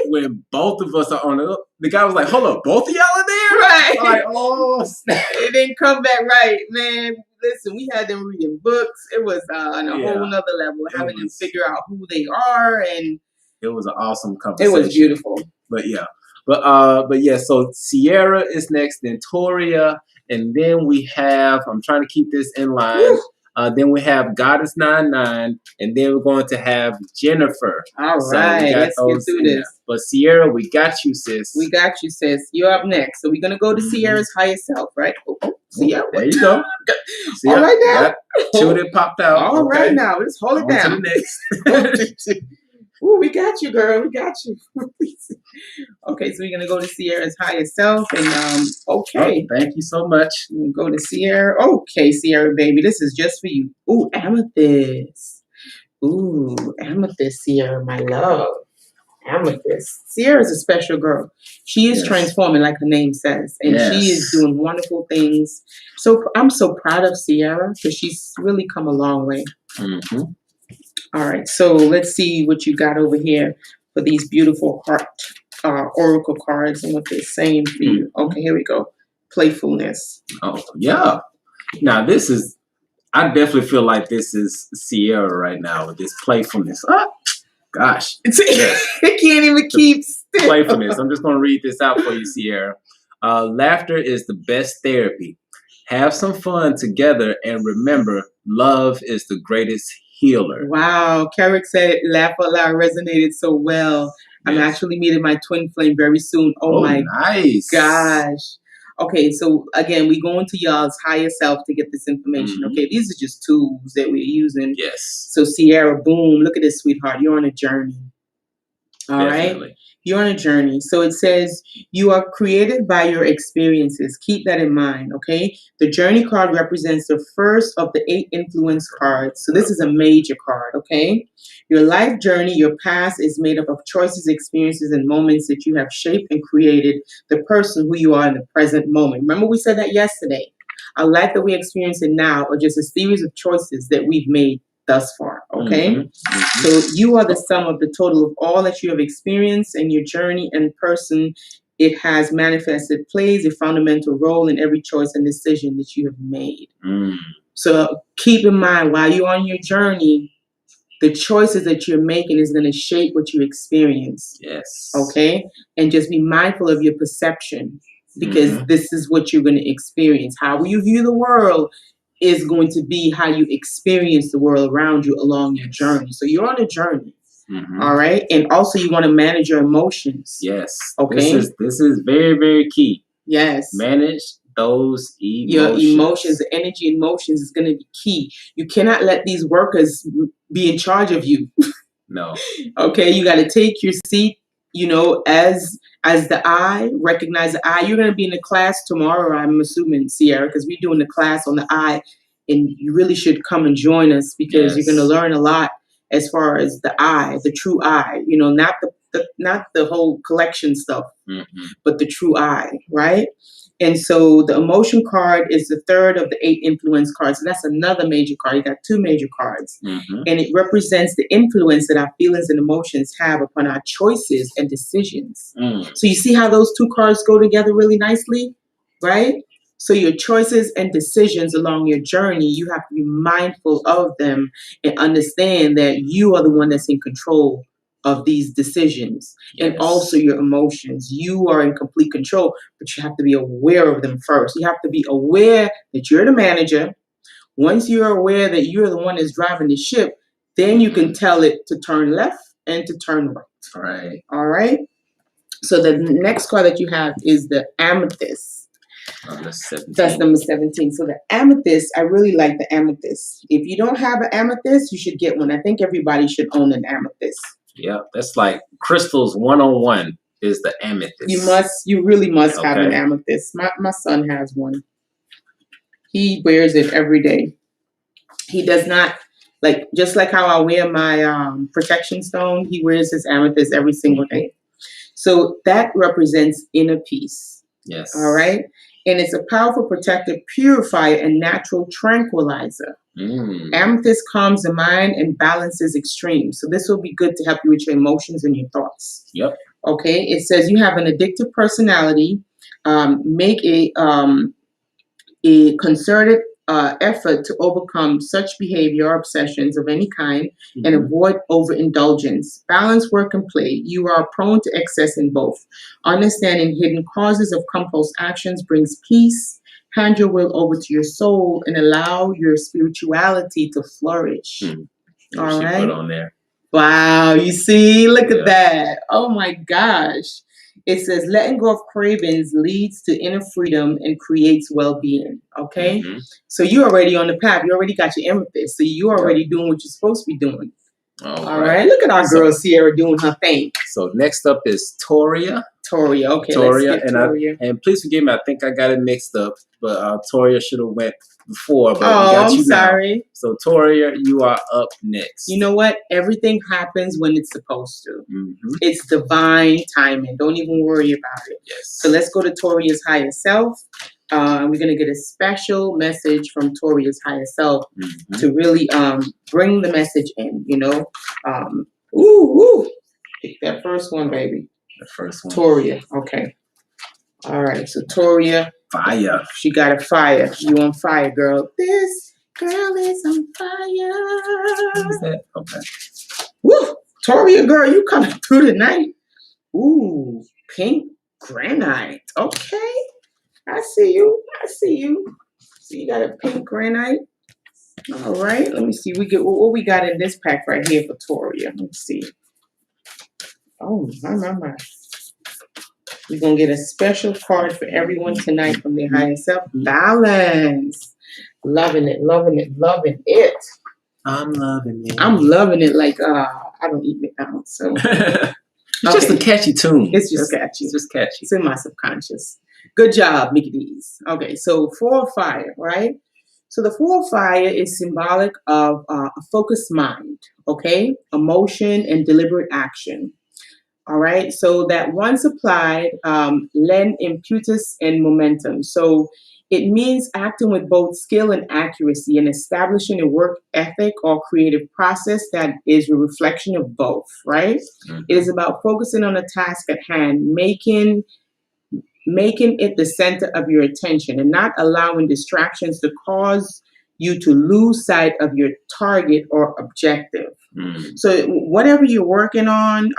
When both of us are on the guy was like, hold up, both of y'all are there? Right. I'm like, oh, snap. It didn't come back right, man. Listen, we had them reading books. It was on a whole nother level, having to figure out who they are, and it was an awesome conversation. It was beautiful. But yeah, so Sierra is next, then Toria, and then we have, I'm trying to keep this in line. Then we have Goddess 99, and then we're going to have Jennifer. All right, let's get through this. But Sierra, we got you, sis. We got you, sis. You're up next. So we're going to go to Sierra's higher self, right? Sierra. There you go. All right now. Two that popped out. All right now. Let's hold it down. To the next. Ooh, we got you, girl. We got you. Okay, so we're going to go to Sierra's higher self. And, okay. Oh, thank you so much. We're going to go to Sierra. Okay, Sierra, baby. This is just for you. Ooh, amethyst. Ooh, amethyst, Sierra, my love. Amethyst. Sierra's a special girl. She is transforming, like her name says. And she is doing wonderful things. So I'm so proud of Sierra because she's really come a long way. All right, so let's see what you got over here for these beautiful heart oracle cards and what they're saying for you. Okay, here we go. Playfulness. Oh, yeah. Now, I definitely feel like this is Sierra right now with this playfulness. Gosh. It can't even keep still. Playfulness. I'm just going to read this out for you, Sierra. Laughter is the best therapy. Have some fun together and remember, love is the greatest healer. Wow. Carrick said, laugh out loud resonated so well. I'm actually meeting my twin flame very soon. Oh my nice. gosh. Okay, so again, we go into y'all's higher self to get this information. Okay, these are just tools that we're using. Yes. So Sierra, boom, look at this, sweetheart. You're on a journey. All right? You're on a journey. So it says you are created by your experiences. Keep that in mind, okay? The journey card represents the first of the 8 influence cards. So this is a major card, okay? Your life journey, your past is made up of choices, experiences, and moments that you have shaped and created the person who you are in the present moment. Remember we said that yesterday. Our life that we experience it now are just a series of choices that we've made thus far, okay? So you are the sum of the total of all that you have experienced in your journey and person it has manifested plays a fundamental role in every choice and decision that you have made. So keep in mind, while you're on your journey, the choices that you're making is going to shape what you experience. Yes. Okay? And just be mindful of your perception, because this is what you're going to experience. How you view the world is going to be how you experience the world around you along your journey. So you're on a journey. All right. And also you want to manage your emotions. Yes. Okay. This is very, very key. Yes. Manage those emotions. Your emotions, the energy emotions is going to be key. You cannot let these workers be in charge of you. No. Okay. You got to take your seat, you know, as the I, recognize the I. You're going to be in the class tomorrow, I'm assuming, Sierra, because we're doing the class on the I, and you really should come and join us, because you're going to learn a lot as far as the I, the true I, you know, not the whole collection stuff, but the true I, right? And so the emotion card is the third of the 8 influence cards. So that's another major card. You got 2 major cards. And it represents the influence that our feelings and emotions have upon our choices and decisions. So you see how those 2 cards go together really nicely, right? So your choices and decisions along your journey, you have to be mindful of them and understand that you are the one that's in control of these decisions. And also your emotions. You are in complete control, but you have to be aware of them first. You have to be aware that you're the manager. Once you're aware that you're the one that's driving the ship, then you can tell it to turn left and to turn right. Right. All right. So the next card that you have is the amethyst. That's number 17. So the amethyst, I really like the amethyst. If you don't have an amethyst, you should get one. I think everybody should own an amethyst. Yeah, that's like crystals 101 is the amethyst. You really must have an amethyst. My son has one. He wears it every day. He does not, just like how I wear my protection stone, he wears his amethyst every single day. So that represents inner peace. Yes. All right. And it's a powerful protective purifier and natural tranquilizer. Amethyst calms the mind and balances extremes. So this will be good to help you with your emotions and your thoughts. Yep. Okay. It says you have an addictive personality. Make a concerted effort to overcome such behavior or obsessions of any kind and avoid overindulgence. Balance work and play. You are prone to excess in both. Understanding hidden causes of compulsive actions brings peace. Hand your will over to your soul and allow your spirituality to flourish. All right. Put on there. Wow. You see, look at that. Oh my gosh. It says letting go of cravings leads to inner freedom and creates well-being. Okay. So you're already on the path. You already got your amethyst. So you're already doing what you're supposed to be doing. All right. Look at our girl Sierra doing her thing. So next up is Toria. Toria. Okay. Toria. Let's get Toria. And please forgive me. I think I got it mixed up. But Toria should have went before. But we got you sorry. Now. So Toria, you are up next. You know what? Everything happens when it's supposed to. It's divine timing. Don't even worry about it. Yes. So let's go to Toria's higher self. We're going to get a special message from Toria's higher self to really bring the message in, you know. Pick that first one, baby. The first one. Toria. Okay. All right. So Toria. Fire. She got a fire. You on fire, girl. This girl is on fire. Who's that? Okay. Woo! Toria, girl, you coming through tonight. Ooh, pink granite. Okay. I see you. So you got a pink granite. All right, let me see. We get what we got in this pack right here for Toria. Let's see. Oh my. We're gonna get a special card for everyone tonight from their higher self. Balance. Loving it, loving it, loving it. I'm loving it. I'm loving it like I don't eat McDonald's, so it's just a catchy tune. It's just catchy. It's just catchy. It's in my subconscious. Good job, Mickey D's. Okay, so 4 of fire, right? So the 4 of fire is symbolic of a focused mind, okay? Emotion and deliberate action. All right, so that once applied, lend impetus and momentum. So it means acting with both skill and accuracy and establishing a work ethic or creative process that is a reflection of both, right? Mm-hmm. It is about focusing on a task at hand, making it the center of your attention and not allowing distractions to cause you to lose sight of your target or objective. Mm. So whatever you're working on,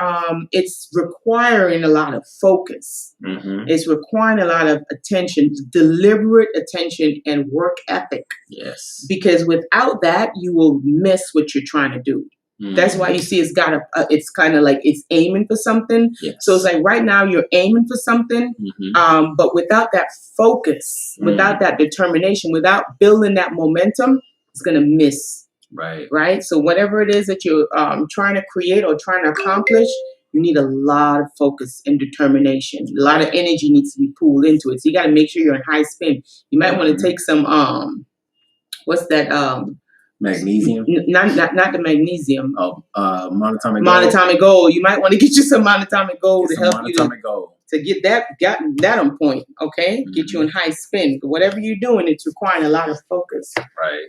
it's requiring a lot of focus. Mm-hmm. It's requiring a lot of attention, deliberate attention and work ethic. Yes. Because without that, you will miss what you're trying to do. Mm-hmm. That's why you see it's got it's kind of like it's aiming for something. Yes. So it's like right now you're aiming for something, mm-hmm. But without that focus, mm-hmm. without that determination, without building that momentum, it's going to miss. Right. Right. So whatever it is that you're trying to create or trying to accomplish, you need a lot of focus and determination. A lot of energy needs to be pulled into it. So you got to make sure you're in high spin. You might want to take some what's that magnesium? Not the magnesium. Oh, monatomic gold. Monatomic gold. You might want to get you some monatomic gold to help you to get that on point. Okay, mm-hmm. Get you in high spin. But whatever you're doing, it's requiring a lot of focus. Right.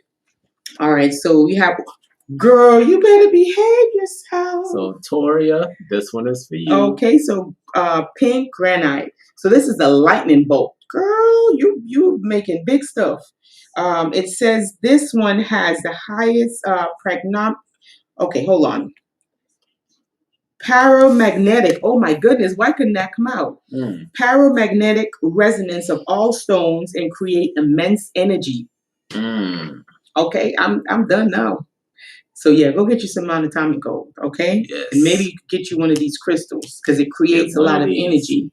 All right. So we have, girl, you better behave yourself. So Toria, this one is for you. Okay. So pink granite. So this is a lightning bolt. Girl, you making big stuff. It says this one has the highest okay, hold on. Paramagnetic. Oh my goodness, why couldn't that come out? Paramagnetic resonance of all stones and create immense energy. Okay, I'm done now. So yeah, go get you some monatomic gold, okay? Yes. And maybe you could get you one of these crystals because it creates a lot of energy.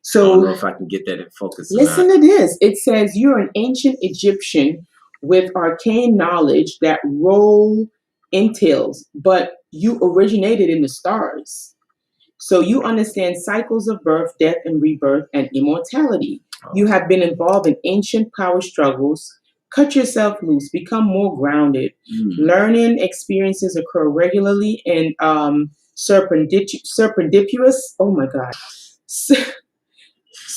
So I don't know if I can get that in focus. Listen to this. It says you're an ancient Egyptian with arcane knowledge that role entails, but you originated in the stars. So you understand cycles of birth, death, and rebirth, and immortality. Oh. You have been involved in ancient power struggles. Cut yourself loose. Become more grounded. Learning experiences occur regularly and serendipitous. Oh my God.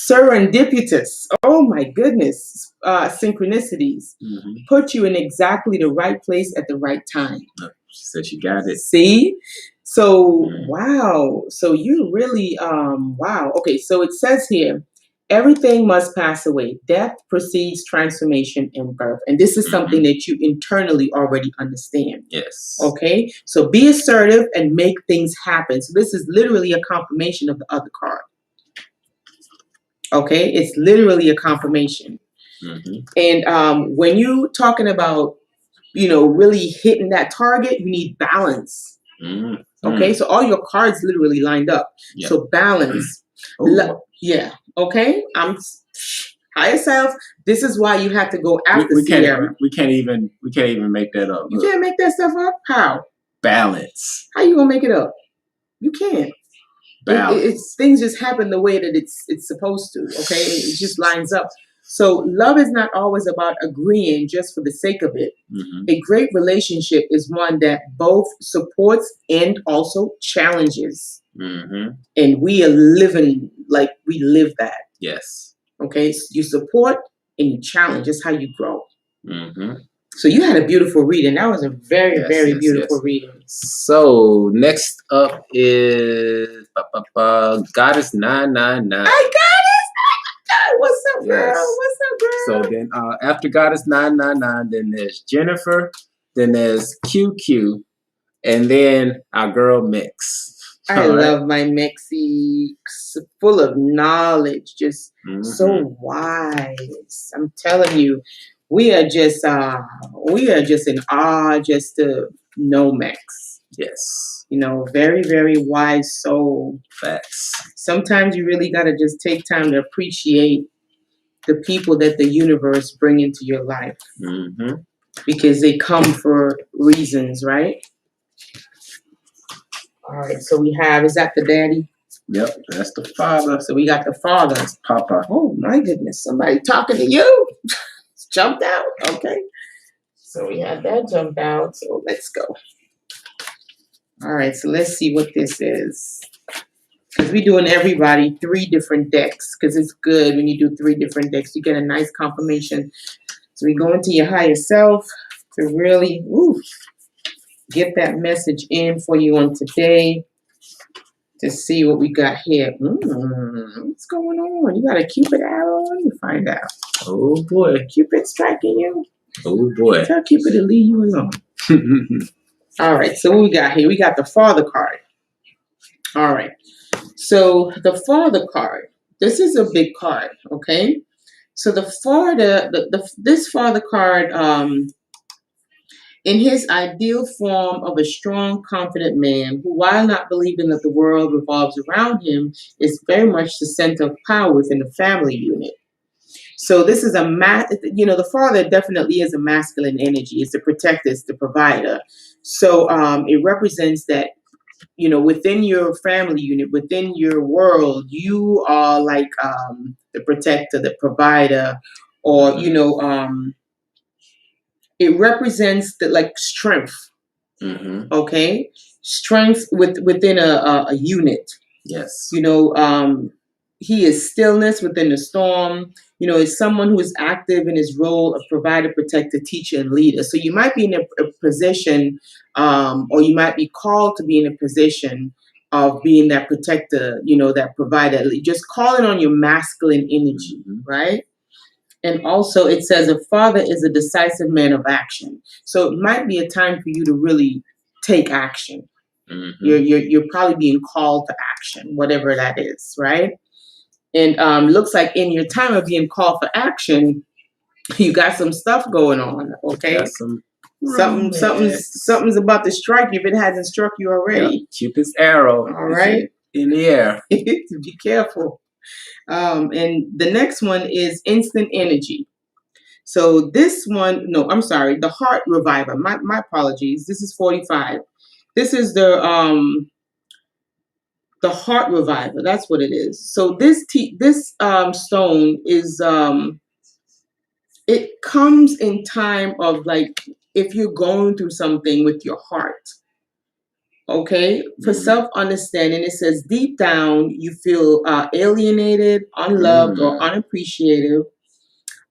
Serendipitous. Oh my goodness. Synchronicities. Mm-hmm. Put you in exactly the right place at the right time. She said she got it. See? So, wow. So you really, wow. Okay, so it says here, everything must pass away. Death precedes transformation and birth. And this is something that you internally already understand. Yes. Okay? So be assertive and make things happen. So this is literally a confirmation of the other card. Okay? It's literally a confirmation. Mm-hmm. And when you're talking about, really hitting that target, you need balance. Mm-hmm. Okay? So all your cards literally lined up. Yeah. So balance. Yeah. Okay. I'm higher self. This is why you have to go after Sierra. We can't even make that up. You can't make that stuff up. How? Balance. How you gonna make it up? You can't. Balance. Things just happen the way that it's supposed to. Okay. It just lines up. So love is not always about agreeing just for the sake of it. Mm-hmm. A great relationship is one that both supports and also challenges. Mm-hmm. And we are living like we live that. Yes. Okay. So you support and you challenge. That's how you grow. Mm-hmm. So you had a beautiful reading. That was a very, very beautiful reading. So next up is Goddess 999. Hi, Goddess 999. What's up, girl? What's up, girl? So then after Goddess 999, then there's Jennifer, then there's QQ, and then our girl Mix. I love my Mexie, full of knowledge, just so wise. I'm telling you, we are just in awe just to know Max. Yes. You know, very, very wise soul. Facts. Sometimes you really got to just take time to appreciate the people that the universe bring into your life. Mm-hmm. Because they come for reasons, right? All right, so we have, is that the daddy? Yep, that's the father. So we got the father. That's Papa. Oh my goodness, somebody talking to you? Jumped out. Okay. So we had that jump out. So let's go. All right, so let's see what this is. Because we're doing everybody 3 different decks. Because it's good when you do 3 different decks. You get a nice confirmation. So we go into your higher self to really get that message in for you on today. To see what we got here. What's going on? You got a Cupid arrow on you? Find out. Oh boy. Cupid striking you? Oh boy. Tell Cupid to leave you alone. All right, so what we got here? We got the father card. All right. So the father card. This is a big card, okay? So the father, this father card, in his ideal form of a strong, confident man who, while not believing that the world revolves around him, is very much the center of power within the family unit. So this is the father definitely is a masculine energy. It's the protector, it's the provider. So it represents that, within your family unit, within your world, you are like the protector, the provider, or, it represents the like strength. Mm-hmm. Okay, strength within a unit. Yes. He is stillness within the storm. Is someone who is active in his role of provider, protector, teacher, and leader. So you might be in a position, or you might be called to be in a position of being that protector, that provider. Just calling on your masculine energy, right? And also it says a father is a decisive man of action. So it might be a time for you to really take action. Mm-hmm. You're probably being called to action, whatever that is, right? And looks like in your time of being called for action, you got some stuff going on, okay? Something's about to strike you if it hasn't struck you already. Yep. Cupid's arrow. All right. In the air. Be careful. And the next one is instant energy. So this one, no, I'm sorry, the heart reviver. My apologies. This is 45. This is the heart reviver. That's what it is. So this stone is it comes in time of like if you're going through something with your heart. Okay, for self-understanding, it says deep down you feel alienated, unloved, or unappreciated.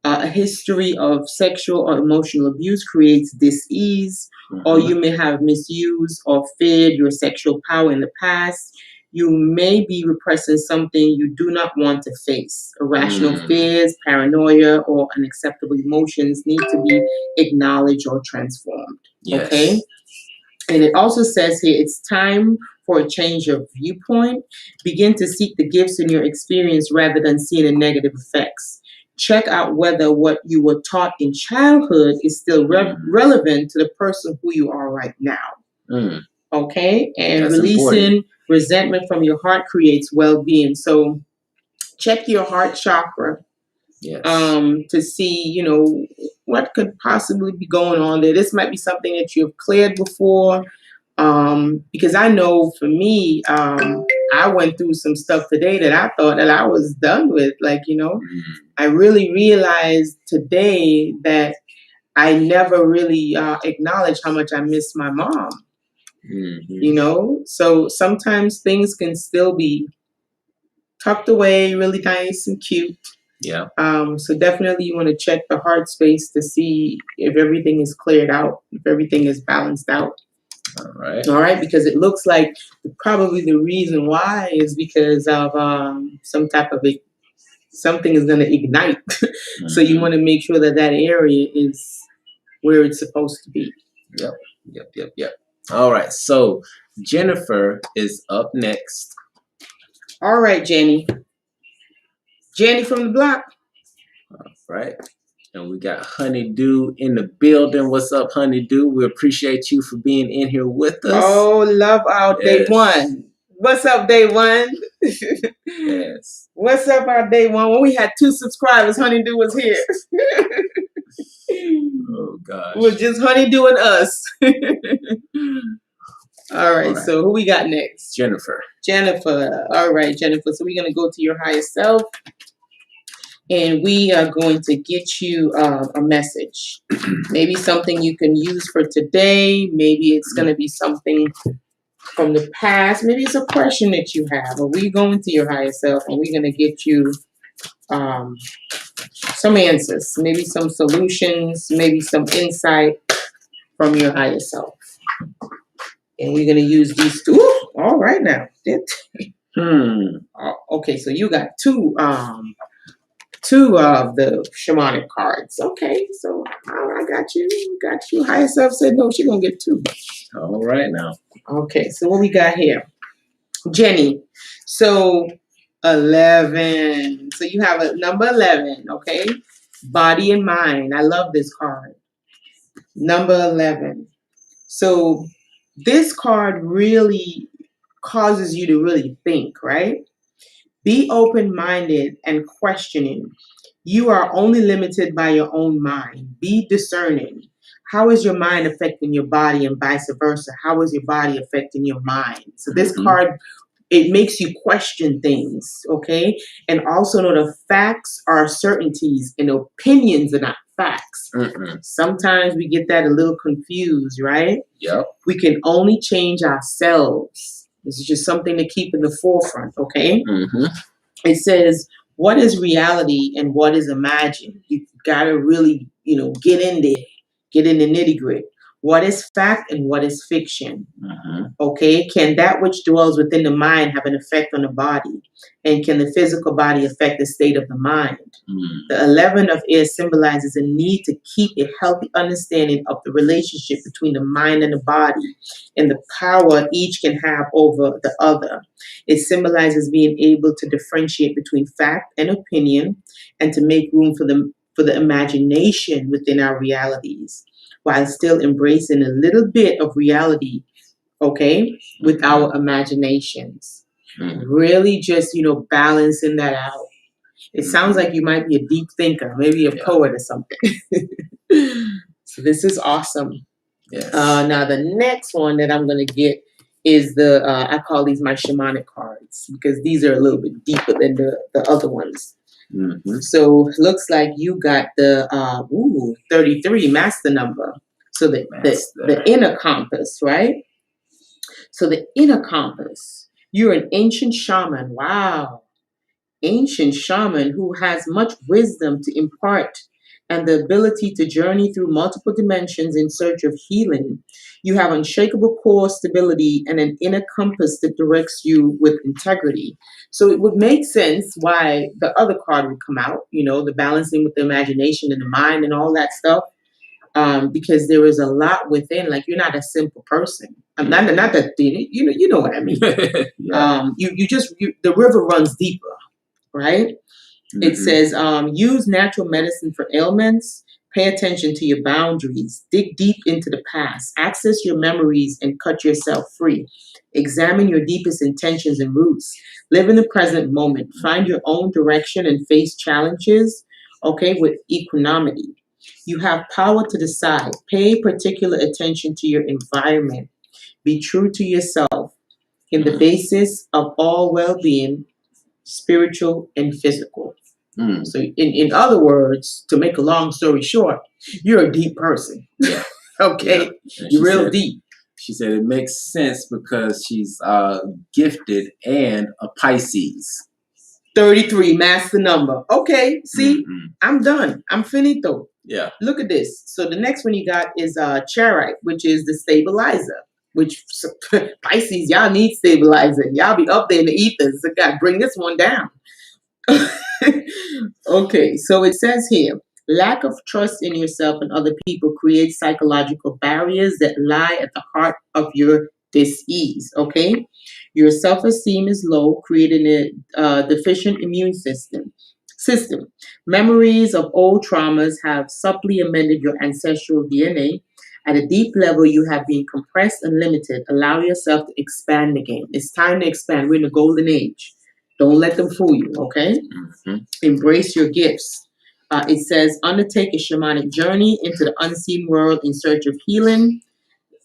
A history of sexual or emotional abuse creates dis-ease, or you may have misused or feared your sexual power in the past. You may be repressing something you do not want to face. Irrational fears, paranoia, or unacceptable emotions need to be acknowledged or transformed. Yes. Okay? And it also says here, it's time for a change of viewpoint. Begin to seek the gifts in your experience rather than seeing the negative effects. Check out whether what you were taught in childhood is still relevant to the person who you are right now. Okay? And that's releasing important. Resentment from your heart creates well-being. So check your heart chakra. Yes. To see, what could possibly be going on there. This might be something that you've cleared before. Because I know for me, I went through some stuff today that I thought that I was done with. Like, I really realized today that I never really acknowledged how much I miss my mom. So sometimes things can still be tucked away, really nice and cute. Yeah. So definitely you want to check the heart space to see if everything is cleared out, if everything is balanced out. All right. Because it looks like probably the reason why is because of some type of something is going to ignite. So you want to make sure that area is where it's supposed to be. Yep. All right. So Jennifer is up next. All right, Jenny. Jenny from the block. All right. And we got Honeydew in the building. What's up, Honeydew? We appreciate you for being in here with us. Oh, love our day one. What's up, day one? Yes. What's up, our day one? When we had 2 subscribers, Honeydew was here. Oh, gosh. It was just Honeydew and us. All right, so who we got next? Jennifer. Jennifer. All right, Jennifer. So we're going to go to your higher self. And we are going to get you a message. Maybe something you can use for today. Maybe it's going to be something from the past. Maybe it's a question that you have. Or we go into your higher self and we're going to get you some answers. Maybe some solutions. Maybe some insight from your higher self. And we're going to use these 2. Ooh, all right now. Okay, so you got 2 of the shamanic cards. Okay, so I got you. Got you. Higher self said no, she's going to get 2. All right now. Okay, so what we got here? Jenny. So 11. So you have a number 11, okay? Body and mind. I love this card. Number 11. So this card really causes you to really think, right? Be open-minded and questioning. You are only limited by your own mind. Be discerning. How is your mind affecting your body and vice versa? How is your body affecting your mind? So this card, it makes you question things, okay? And also know the facts are certainties and opinions are not facts. Sometimes we get that a little confused, right? Yep. We can only change ourselves. This is just something to keep in the forefront, okay? It says, what is reality and what is imagined? You got to really, get in there, get in the nitty gritty. What is fact and what is fiction? Okay, can that which dwells within the mind have an effect on the body? And can the physical body affect the state of the mind? The 11 of air symbolizes a need to keep a healthy understanding of the relationship between the mind and the body and the power each can have over the other. It symbolizes being able to differentiate between fact and opinion and to make room for the imagination within our realities, while still embracing a little bit of reality, okay, with our imaginations. Really just, balancing that out. It sounds like you might be a deep thinker, maybe a poet or something. So this is awesome. Yes. Now the next one that I'm going to get is I call these my shamanic cards because these are a little bit deeper than the other ones. So looks like you got the 33 master number. So the inner compass, right? So the inner compass, you're an ancient shaman. Wow. Ancient shaman who has much wisdom to impart and the ability to journey through multiple dimensions in search of healing. You have unshakable core stability and an inner compass that directs you with integrity. So it would make sense why the other card would come out, the balancing with the imagination and the mind and all that stuff. Because there is a lot within, like you're not a simple person. I'm not that you know what I mean. Yeah. The river runs deeper, right? It says, use natural medicine for ailments, pay attention to your boundaries, dig deep into the past, access your memories and cut yourself free. Examine your deepest intentions and roots. Live in the present moment. Find your own direction and face challenges, okay, with equanimity. You have power to decide. Pay particular attention to your environment. Be true to yourself in the basis of all well-being, spiritual and physical. So in other words, to make a long story short, you're a deep person. Yeah. Okay. Yeah. You're real deep. She said it makes sense because she's gifted and a Pisces. 33, master number. Okay, see, I'm done. I'm finito. Yeah. Look at this. So the next one you got is Charite, which is the stabilizer. Which Pisces, y'all need stabilizer. Y'all be up there in the ethers. So God, bring this one down. Okay, so it says here, lack of trust in yourself and other people creates psychological barriers that lie at the heart of your dis-ease, okay? Your self-esteem is low, creating a deficient immune system. system. Memories of old traumas have subtly amended your ancestral DNA. At a deep level, you have been compressed and limited. Allow yourself to expand again. It's time to expand. We're in the golden age. Don't let them fool you, okay? Mm-hmm. Embrace your gifts. It says, undertake a shamanic journey into the unseen world in search of healing.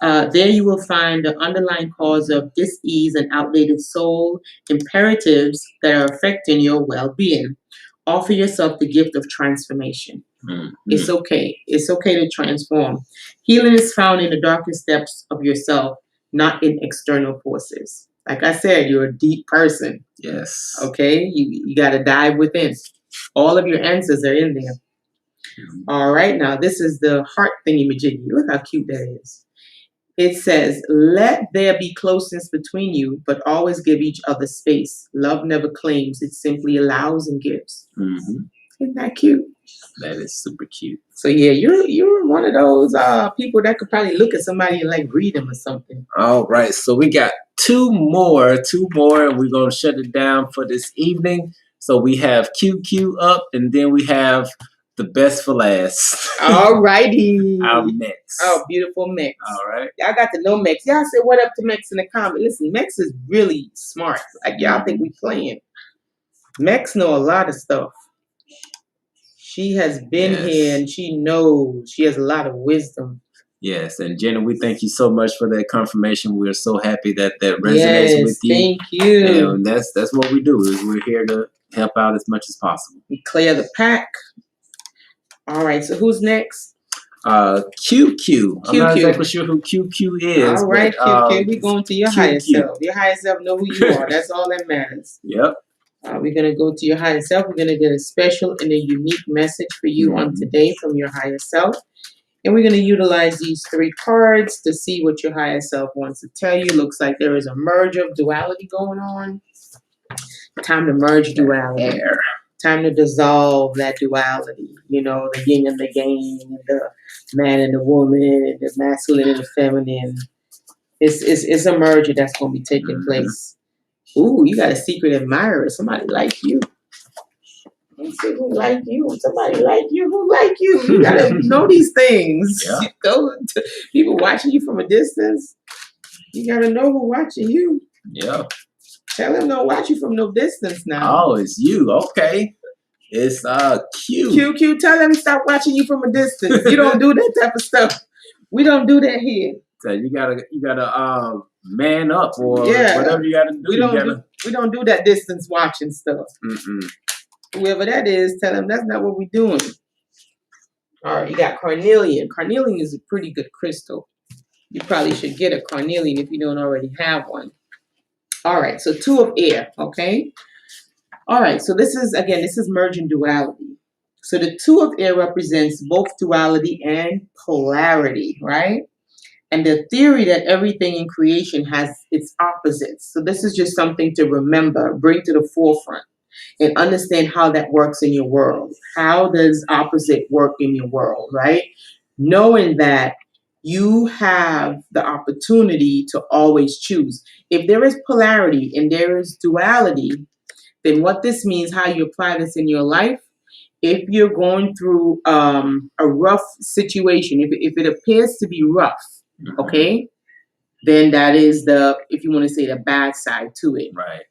There you will find the underlying cause of dis-ease and outdated soul imperatives that are affecting your well-being. Offer yourself the gift of transformation. Mm-hmm. It's okay. It's okay to transform. Healing is found in the darkest depths of yourself, not in external forces. Like I said, you're a deep person. Yes. Okay? You got to dive within. All of your answers are in there. Mm-hmm. All right. Now, this is the heart thingy-majiggy. Look how cute that is. It says, let there be closeness between you, but always give each other space. Love never claims. It simply allows and gives. Mm-hmm. Isn't that cute? That is super cute. So yeah, you're one of those people that could probably look at somebody and like read them or something. All right, so we got two more, and we're gonna shut it down for this evening. So we have QQ up, and then we have the best for last. All righty. Our Mex. Oh, beautiful Mex. All right. Y'all got to know Mex. Y'all say what up to Mex in the comment. Listen, Mex is really smart. Like y'all think we playing. Mex know a lot of stuff. She has been here and she knows. She has a lot of wisdom. Yes, and Jenna, we thank you so much for that confirmation. We're so happy that resonates with you. Thank you. And that's what we do. Is we're here to help out as much as possible. We clear the pack. All right, so who's next? QQ. I'm not exactly sure who QQ is. All right, QQ. We're going to your higher self. Your higher self know who you are. That's all that matters. Yep. We're going to go to your higher self. We're going to get a special and a unique message for you on today from your higher self. And we're going to utilize these three cards to see what your higher self wants to tell you. Looks like there is a merge of duality going on. Time to merge duality. Time to dissolve that duality. You know, the yin and the yang, the man and the woman, the masculine and the feminine. It's a merger that's going to be taking place. Ooh, you got a secret admirer. Somebody like you. Let's see who like you. Somebody like you. Who like you? You got to know these things. Yeah. People watching you from a distance. You got to know who watching you. Yeah. Tell them don't watch you from no distance now. Oh, it's you. Okay. It's Q. QQ, tell them to stop watching you from a distance. You don't do that type of stuff. We don't do that here. So you gotta man up or whatever you gotta do. We don't do that distance watching stuff. Mm-mm. Whoever that is, tell them that's not what we're doing. All right, you got carnelian. Carnelian is a pretty good crystal. You probably should get a carnelian if you don't already have one. All right, so 2 of air, okay? All right, so this is merging duality. So the 2 of air represents both duality and polarity, right? And the theory that everything in creation has its opposites. So this is just something to remember, bring to the forefront, and understand how that works in your world. How does opposite work in your world, right? Knowing that you have the opportunity to always choose. If there is polarity and there is duality, then what this means, how you apply this in your life, if you're going through a rough situation, if it appears to be rough, okay, then that is if you want to say the bad side to it. Right.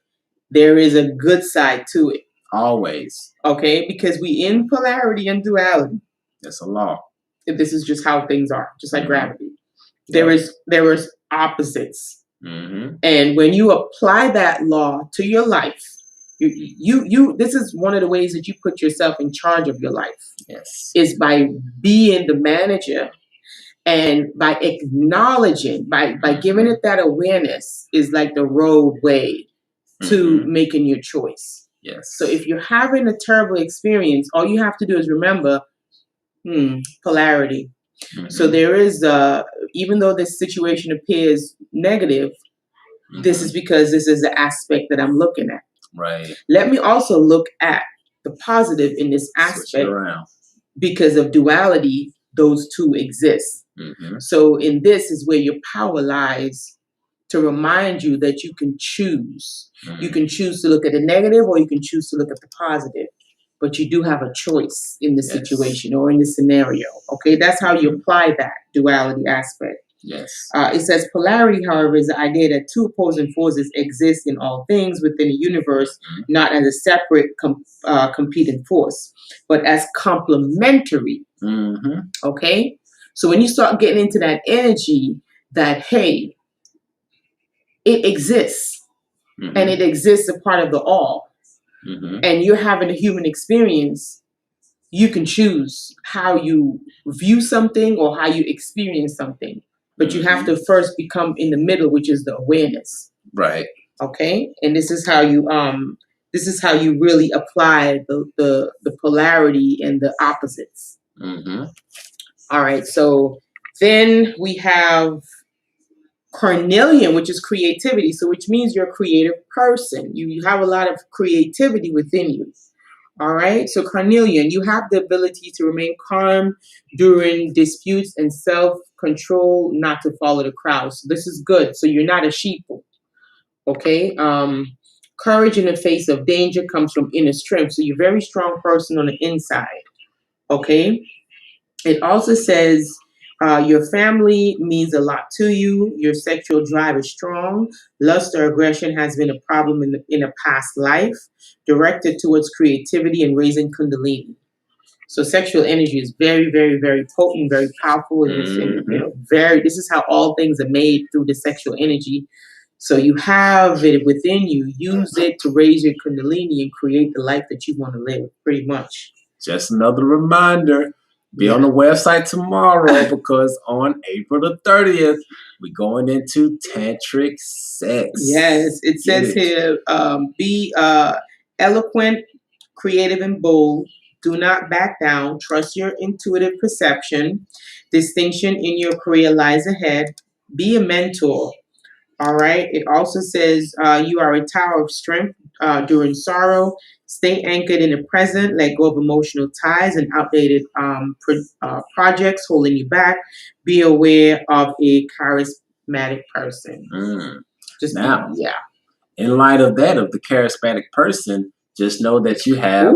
There is a good side to it. Always. Okay, because we in polarity and duality. That's a law. This is just how things are, just like gravity. There is opposites. Mm-hmm. And when you apply that law to your life, you this is one of the ways that you put yourself in charge of your life. Yes. Is by being the manager and by acknowledging, by giving it that awareness is like the roadway to making your choice. Yes. So if you're having a terrible experience, all you have to do is remember polarity. So there is, even though this situation appears negative, this is because this is the aspect that I'm looking at. Right. Let me also look at the positive in this aspect. Because of duality, those two exist. So in this is where your power lies, to remind you that you can choose. You can choose to look at the negative or you can choose to look at the positive. but you do have a choice in the situation or in the scenario. Okay, that's how you apply that duality aspect. Yes. It says polarity, however, is the idea that two opposing forces exist in all things within the universe, not as a separate competing force, but as complementary. Okay? So when you start getting into that energy that, hey, it exists, and it exists a part of the all, and you're having a human experience, you can choose how you view something or how you experience something. But you have to first become in the middle, which is the awareness. Right. Okay? And this is how you really apply the polarity and the opposites. All right, so then we have carnelian, which is creativity. So which means you're a creative person. You have a lot of creativity within you. All right. So carnelian, you have the ability to remain calm during disputes and self-control, not to follow the crowd. So this is good. So you're not a sheeple. Okay. Courage in the face of danger comes from inner strength. So you're a very strong person on the inside. Okay. It also says your family means a lot to you. Your sexual drive is strong. Lust or aggression has been a problem in a past life, directed towards creativity and raising kundalini. So sexual energy is very, very, very potent, very powerful, and this is how all things are made, through the sexual energy. So you have it within you. Use it to raise your kundalini and create the life that you want to live, pretty much. Just another reminder. Be on the website tomorrow, because on April the 30th, we're going into tantric sex. Yes, it says here, be eloquent, creative, and bold. Do not back down. Trust your intuitive perception. Distinction in your career lies ahead. Be a mentor. All right. It also says you are a tower of strength during sorrow. Stay anchored in the present. Let go of emotional ties and outdated projects holding you back. Be aware of a charismatic person. Just now, in light of that, of the charismatic person, just know that you have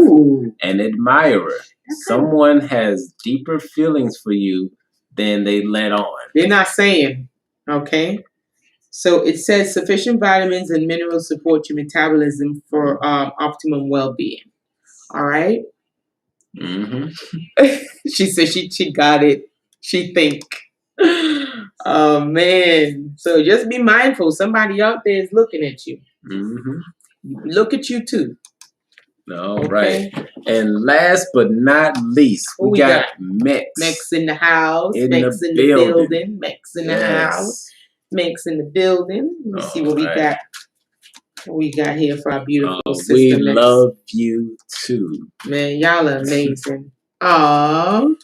an admirer. Someone has deeper feelings for you than they let on. They're not saying, okay? So it says sufficient vitamins and minerals support your metabolism for optimum well-being. All right? She said she got it. She think. Oh, man. So just be mindful. Somebody out there is looking at you. Look at you, too. All right. And last but not least, we got Mex. Mex in the house. Mex in the building. Mex in the house. Mex in the building. Let me see what we got. What we got here for our beautiful sister. We love you too. Man, y'all are amazing. Aww.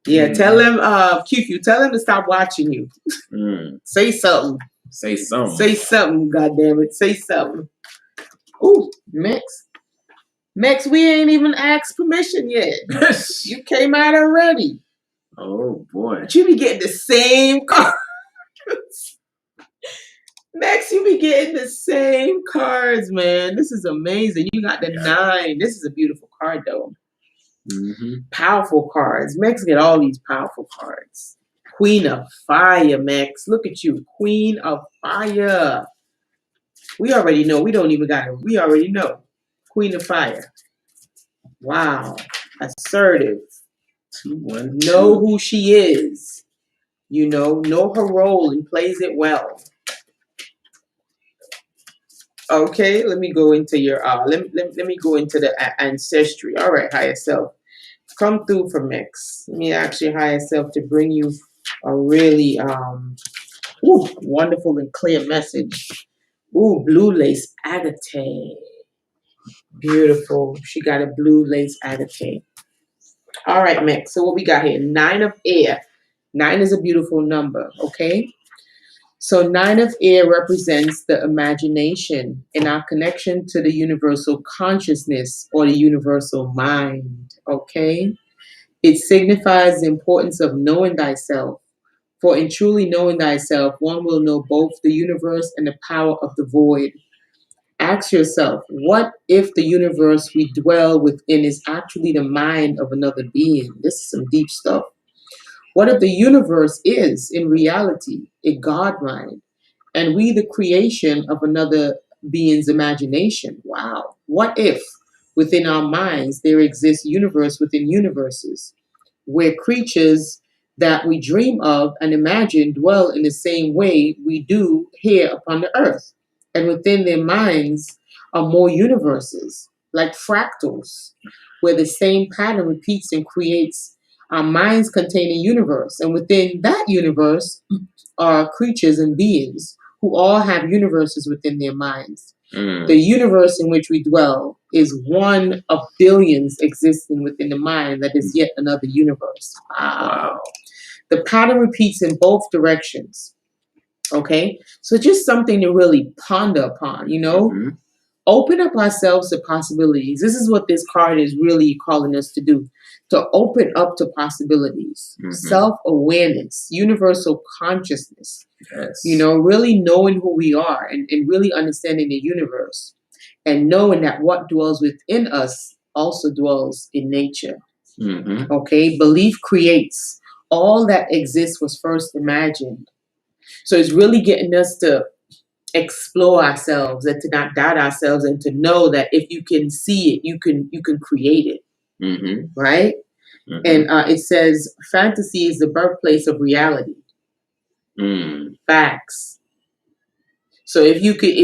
Yeah, tell him, QQ, tell him to stop watching you. Say something. Say something. Say something, goddammit. Say something. Ooh, Mex. Mex, we ain't even asked permission yet. You came out already. Oh, boy. But you be getting the same cards. Mex, you be getting the same cards, man. This is amazing. You got the 9. This is a beautiful card, though. Powerful cards. Mex get all these powerful cards. Queen of Fire, Mex. Look at you. Queen of Fire. We already know. We don't even got it. We already know. Queen of Fire. Wow. Assertive. 2-1. Know who she is. You know her role and plays it well. Okay, let me go into your let me go into the ancestry. All right, higher self. Come through for Mex. Let me ask your higher self to bring you a really wonderful and clear message. Ooh, blue lace agate. Beautiful. She got a blue lace agate. All right, Mex. So what we got here? 9 of air. 9 is a beautiful number, okay? So 9 of air represents the imagination and our connection to the universal consciousness or the universal mind, okay? It signifies the importance of knowing thyself. For in truly knowing thyself, one will know both the universe and the power of the void. Ask yourself, what if the universe we dwell within is actually the mind of another being? This is some deep stuff. What if the universe is, in reality, a God mind, and we the creation of another being's imagination? Wow. What if within our minds there exists universe within universes, where creatures that we dream of and imagine dwell in the same way we do here upon the earth? And within their minds are more universes, like fractals, where the same pattern repeats and creates our minds contain a universe. And within that universe are creatures and beings who all have universes within their minds. The universe in which we dwell is one of billions existing within the mind that is yet another universe. Wow. The pattern repeats in both directions. Okay? So just something to really ponder upon, you know? Mm-hmm. Open up ourselves to possibilities. This is what this card is really calling us to do. To open up to possibilities. Mm-hmm. Self-awareness, universal consciousness. Yes. You know, really knowing who we are and really understanding the universe. And knowing that what dwells within us also dwells in nature. Mm-hmm. Okay? Belief creates. All that exists was first imagined. So it's really getting us to explore ourselves and to not doubt ourselves and to know that if you can see it, you can create it. Mm-hmm. Right? Mm-hmm. And it says fantasy is the birthplace of reality. Facts. So if you could,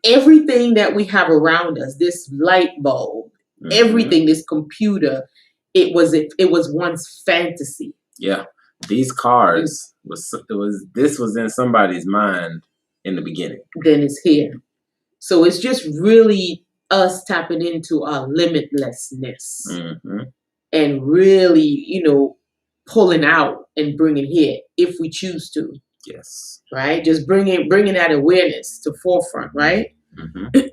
everything that we have around us, this light bulb, everything, this computer, it was once fantasy. Yeah, these cars this was in somebody's mind in the beginning. Then it's here. So it's just really us tapping into our limitlessness and really, you know, pulling out and bringing here if we choose to. Yes. Right? Just bringing that awareness to forefront, right?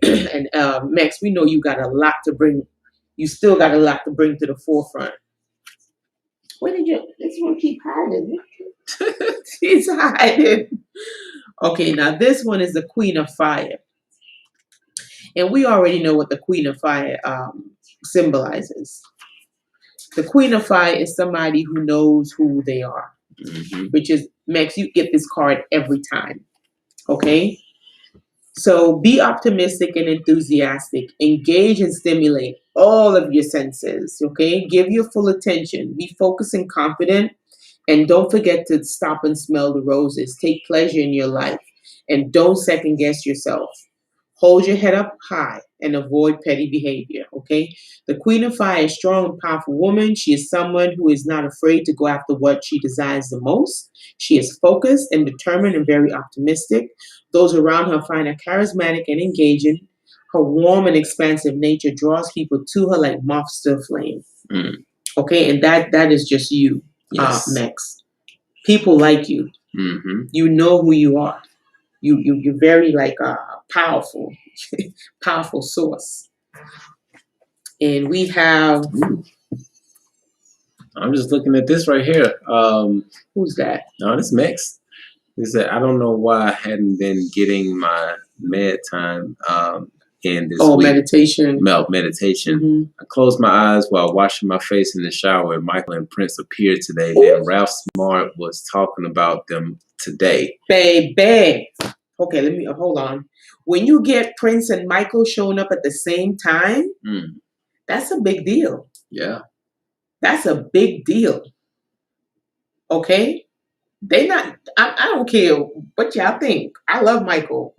And Max, we know you got a lot to bring. You still got a lot to bring to the forefront. Where did you? This one keep hiding. She's hiding. Okay, now this one is the Queen of Fire. And we already know what the Queen of Fire symbolizes. The Queen of Fire is somebody who knows who they are, which is, Max, you get this card every time. Okay? So be optimistic and enthusiastic. Engage and stimulate all of your senses. Okay? Give your full attention. Be focused and confident. And don't forget to stop and smell the roses. Take pleasure in your life. And don't second guess yourself. Hold your head up high and avoid petty behavior, okay? The Queen of Fire is a strong and powerful woman. She is someone who is not afraid to go after what she desires the most. She is focused and determined and very optimistic. Those around her find her charismatic and engaging. Her warm and expansive nature draws people to her like moths to a flame. Okay, and that is just you, Max. People like you. You know who you are. You're very like powerful, powerful source. And we have. I'm just looking at this right here. Who's that? No, this Max. He said, I don't know why I hadn't been getting my med time in this week. Meditation. Meditation. I closed my eyes while washing my face in the shower, and Michael and Prince appeared today. Then Ralph Smart was talking about them today. Baby. Okay, let me hold on. When you get Prince and Michael showing up at the same time, that's a big deal. Yeah. That's a big deal. Okay? They not, I don't care what y'all think. I love Michael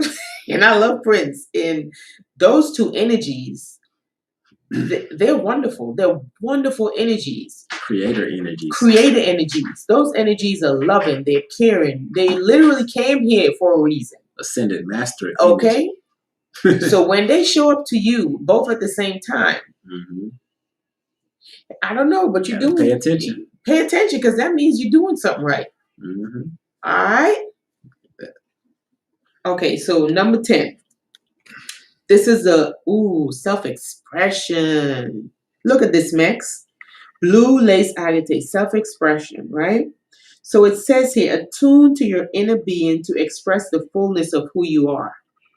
and I love Prince. And those two energies, they're wonderful. They're wonderful energies. Creator energies. Creator energies. Those energies are loving. They're caring. They literally came here for a reason. Ascended master. Okay? So when they show up to you, both at the same time, I don't know, but you're doing. Pay attention. Pay attention, because that means you're doing something right. All right? Okay, so number 10. This is self-expression. Look at this, Max. Blue lace agate, self-expression, right? So it says here, attune to your inner being to express the fullness of who you are.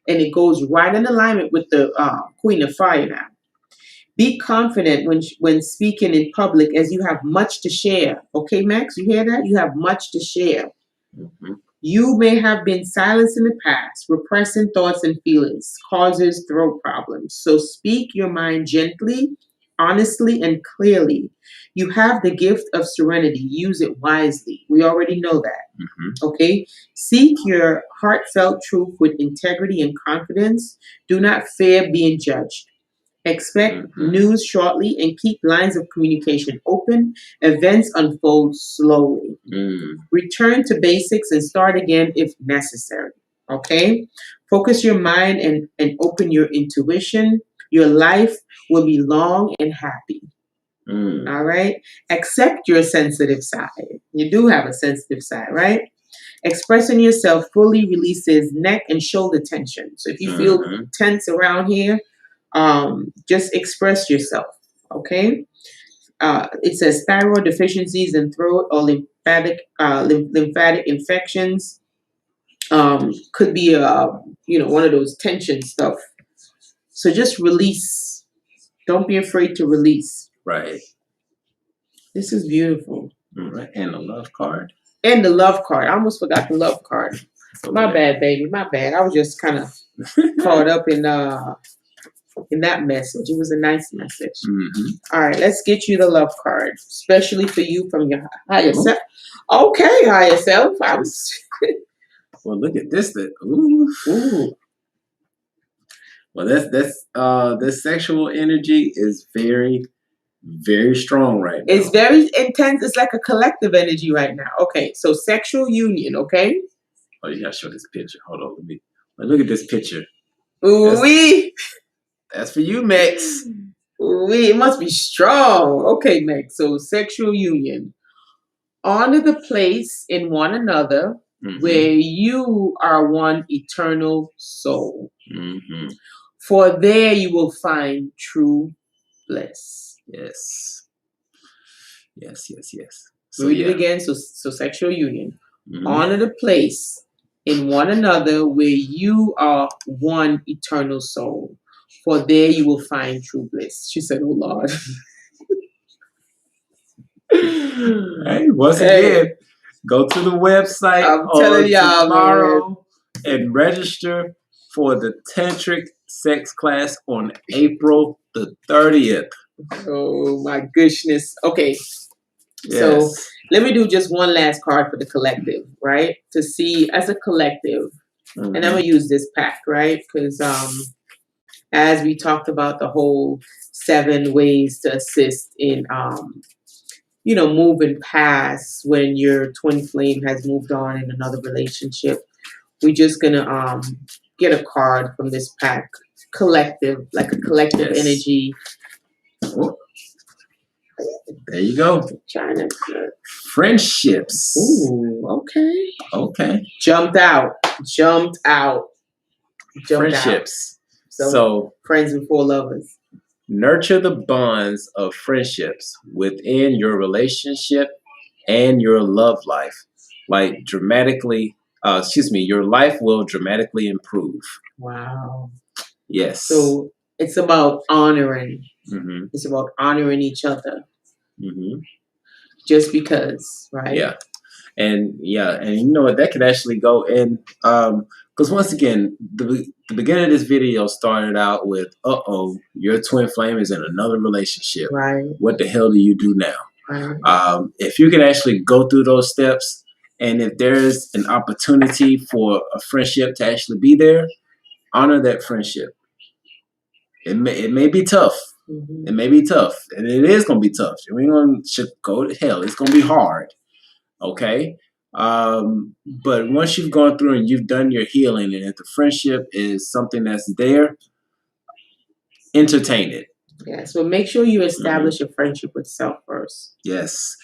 and it goes right in alignment with the Queen of Fire now. Be confident when speaking in public, as you have much to share. Okay, Max, you hear that? You have much to share. Mm-hmm. You may have been silenced in the past. Repressing thoughts and feelings causes throat problems. So speak your mind gently, honestly, and clearly. You have the gift of serenity. Use it wisely. We already know that. Mm-hmm. Okay? Seek your heartfelt truth with integrity and confidence. Do not fear being judged. Expect news shortly and keep lines of communication open. Events unfold slowly. Return to basics and start again if necessary. Okay? Focus your mind and open your intuition. Your life will be long and happy. All right? Accept your sensitive side. You do have a sensitive side, right? Expressing yourself fully releases neck and shoulder tension. So if you feel tense around here, just express yourself. Okay? It says thyroid deficiencies and throat or lymphatic infections could be one of those tension stuff. So just release. Don't be afraid to release. Right. This is beautiful. Right. And the love card. And the love card. I almost forgot the love card. My bad, baby. My bad. I was just kind of caught up in that message. It was a nice message. All right, let's get you the love card, especially for you from your higher self. Okay, higher self. Well, look at this. Ooh. Well, this sexual energy is very, very strong right now. It's very intense. It's like a collective energy right now. Okay, so sexual union. Okay. Oh, you gotta show this picture. Hold on, look at this picture. Ooh-wee. That's for you, Max. Ooh-wee. It must be strong. Okay, Max. So sexual union. Honor the place in one another where you are one eternal soul. For there you will find true bliss. Yes. So read it again. So sexual union. Honor the place in one another where you are one eternal soul. For there you will find true bliss. She said, oh, Lord. Hey, once again, go to the website tomorrow and register for the Tantric Sex class on April the 30th. Oh, my goodness. Okay. So let me do just one last card for the collective, right? To see as a collective. And I'm going to use this pack, right? Because as we talked about the whole 7 ways to assist in, moving past when your twin flame has moved on in another relationship, we're just going to get a card from this pack. Collective, like a collective energy. Oh. There you go. Friendships. Ooh, okay. Jumped out. Friendships. So friends before lovers. Nurture the bonds of friendships within your relationship and your love life. Like your life will dramatically improve. Wow. Yes. So it's about honoring. It's about honoring each other. Just because, right? Yeah. And you know what, that could actually go in, because once again, the beginning of this video started out with, your twin flame is in another relationship. Right. What the hell do you do now? Right. If you can actually go through those steps, and if there's an opportunity for a friendship to actually be there, honor that friendship. It may be tough. It may be tough, and it is going to be tough. We ain't going to go to hell. It's going to be hard. Okay. But once you've gone through and you've done your healing, and if the friendship is something that's there, entertain it. Yes. Well, make sure you establish a friendship with self first. Yes.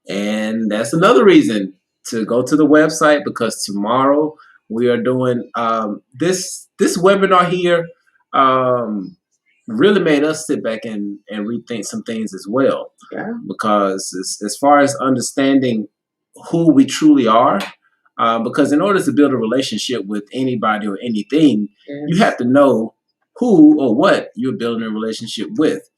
And that's another reason to go to the website, because tomorrow we are doing this webinar here. Really made us sit back and rethink some things as well. Yeah. Because as far as understanding who we truly are, Because in order to build a relationship with anybody or anything, Yes. you have to know who or what you're building a relationship with.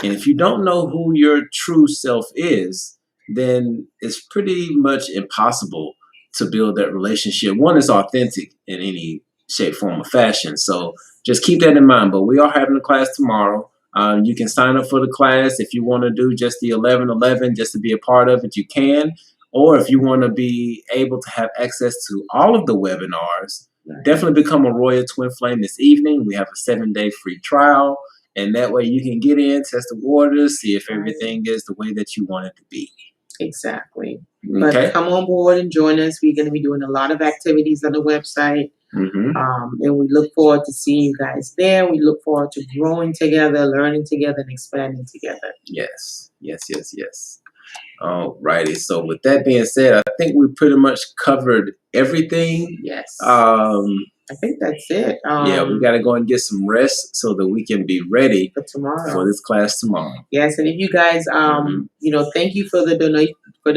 And if you don't know who your true self is, then it's pretty much impossible to build that relationship. One is authentic in any shape, form, or fashion. So just keep that in mind. But we are having a class tomorrow. You can sign up for the class if you want to do just the 11-11, just to be a part of it, you can. Or if you want to be able to have access to all of the webinars, definitely become a Royal Twin Flame this evening. We have a 7-day free trial. And that way you can get in, test the waters, see if everything is the way that you want it to be. Exactly. Okay. But come on board and join us. We're going to be doing a lot of activities on the website. And we look forward to seeing you guys there. We look forward to growing together, learning together, and expanding together. Yes. All righty. So with that being said, I think we pretty much covered everything. Yes. I think that's it. Yeah, we got to go and get some rest so that we can be ready for tomorrow, for this class tomorrow. Yes, and if you guys, thank you for the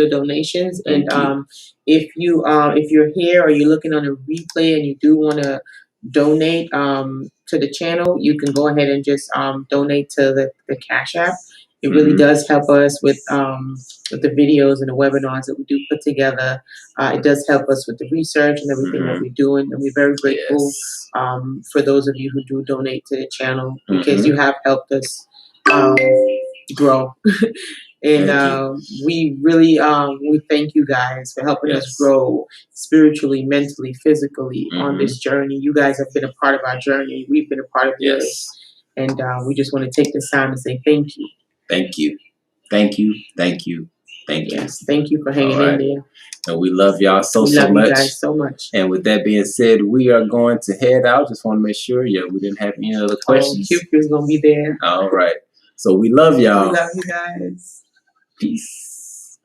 donations, Thank and if you're here or you're looking on a replay and you do want to donate to the channel, you can go ahead and just donate to the Cashapp. It really does help us with the videos and the webinars that we do put together. It does help us with the research and everything that we're doing, and we're very grateful for those of you who do donate to the channel, because you have helped us grow. And we really we thank you guys for helping us grow spiritually, mentally, physically on this journey. You guys have been a part of our journey. We've been a part of yours. And we just want to take this time to say thank you. Thank you. Thank you. Thank you. Thank you. Yes, thank you for hanging in there. And we love y'all so much. We love you guys so much. And with that being said, we are going to head out. Just want to make sure, we didn't have any other questions. Cupid's going to be there. All right. So we love y'all. We love you guys. Peace.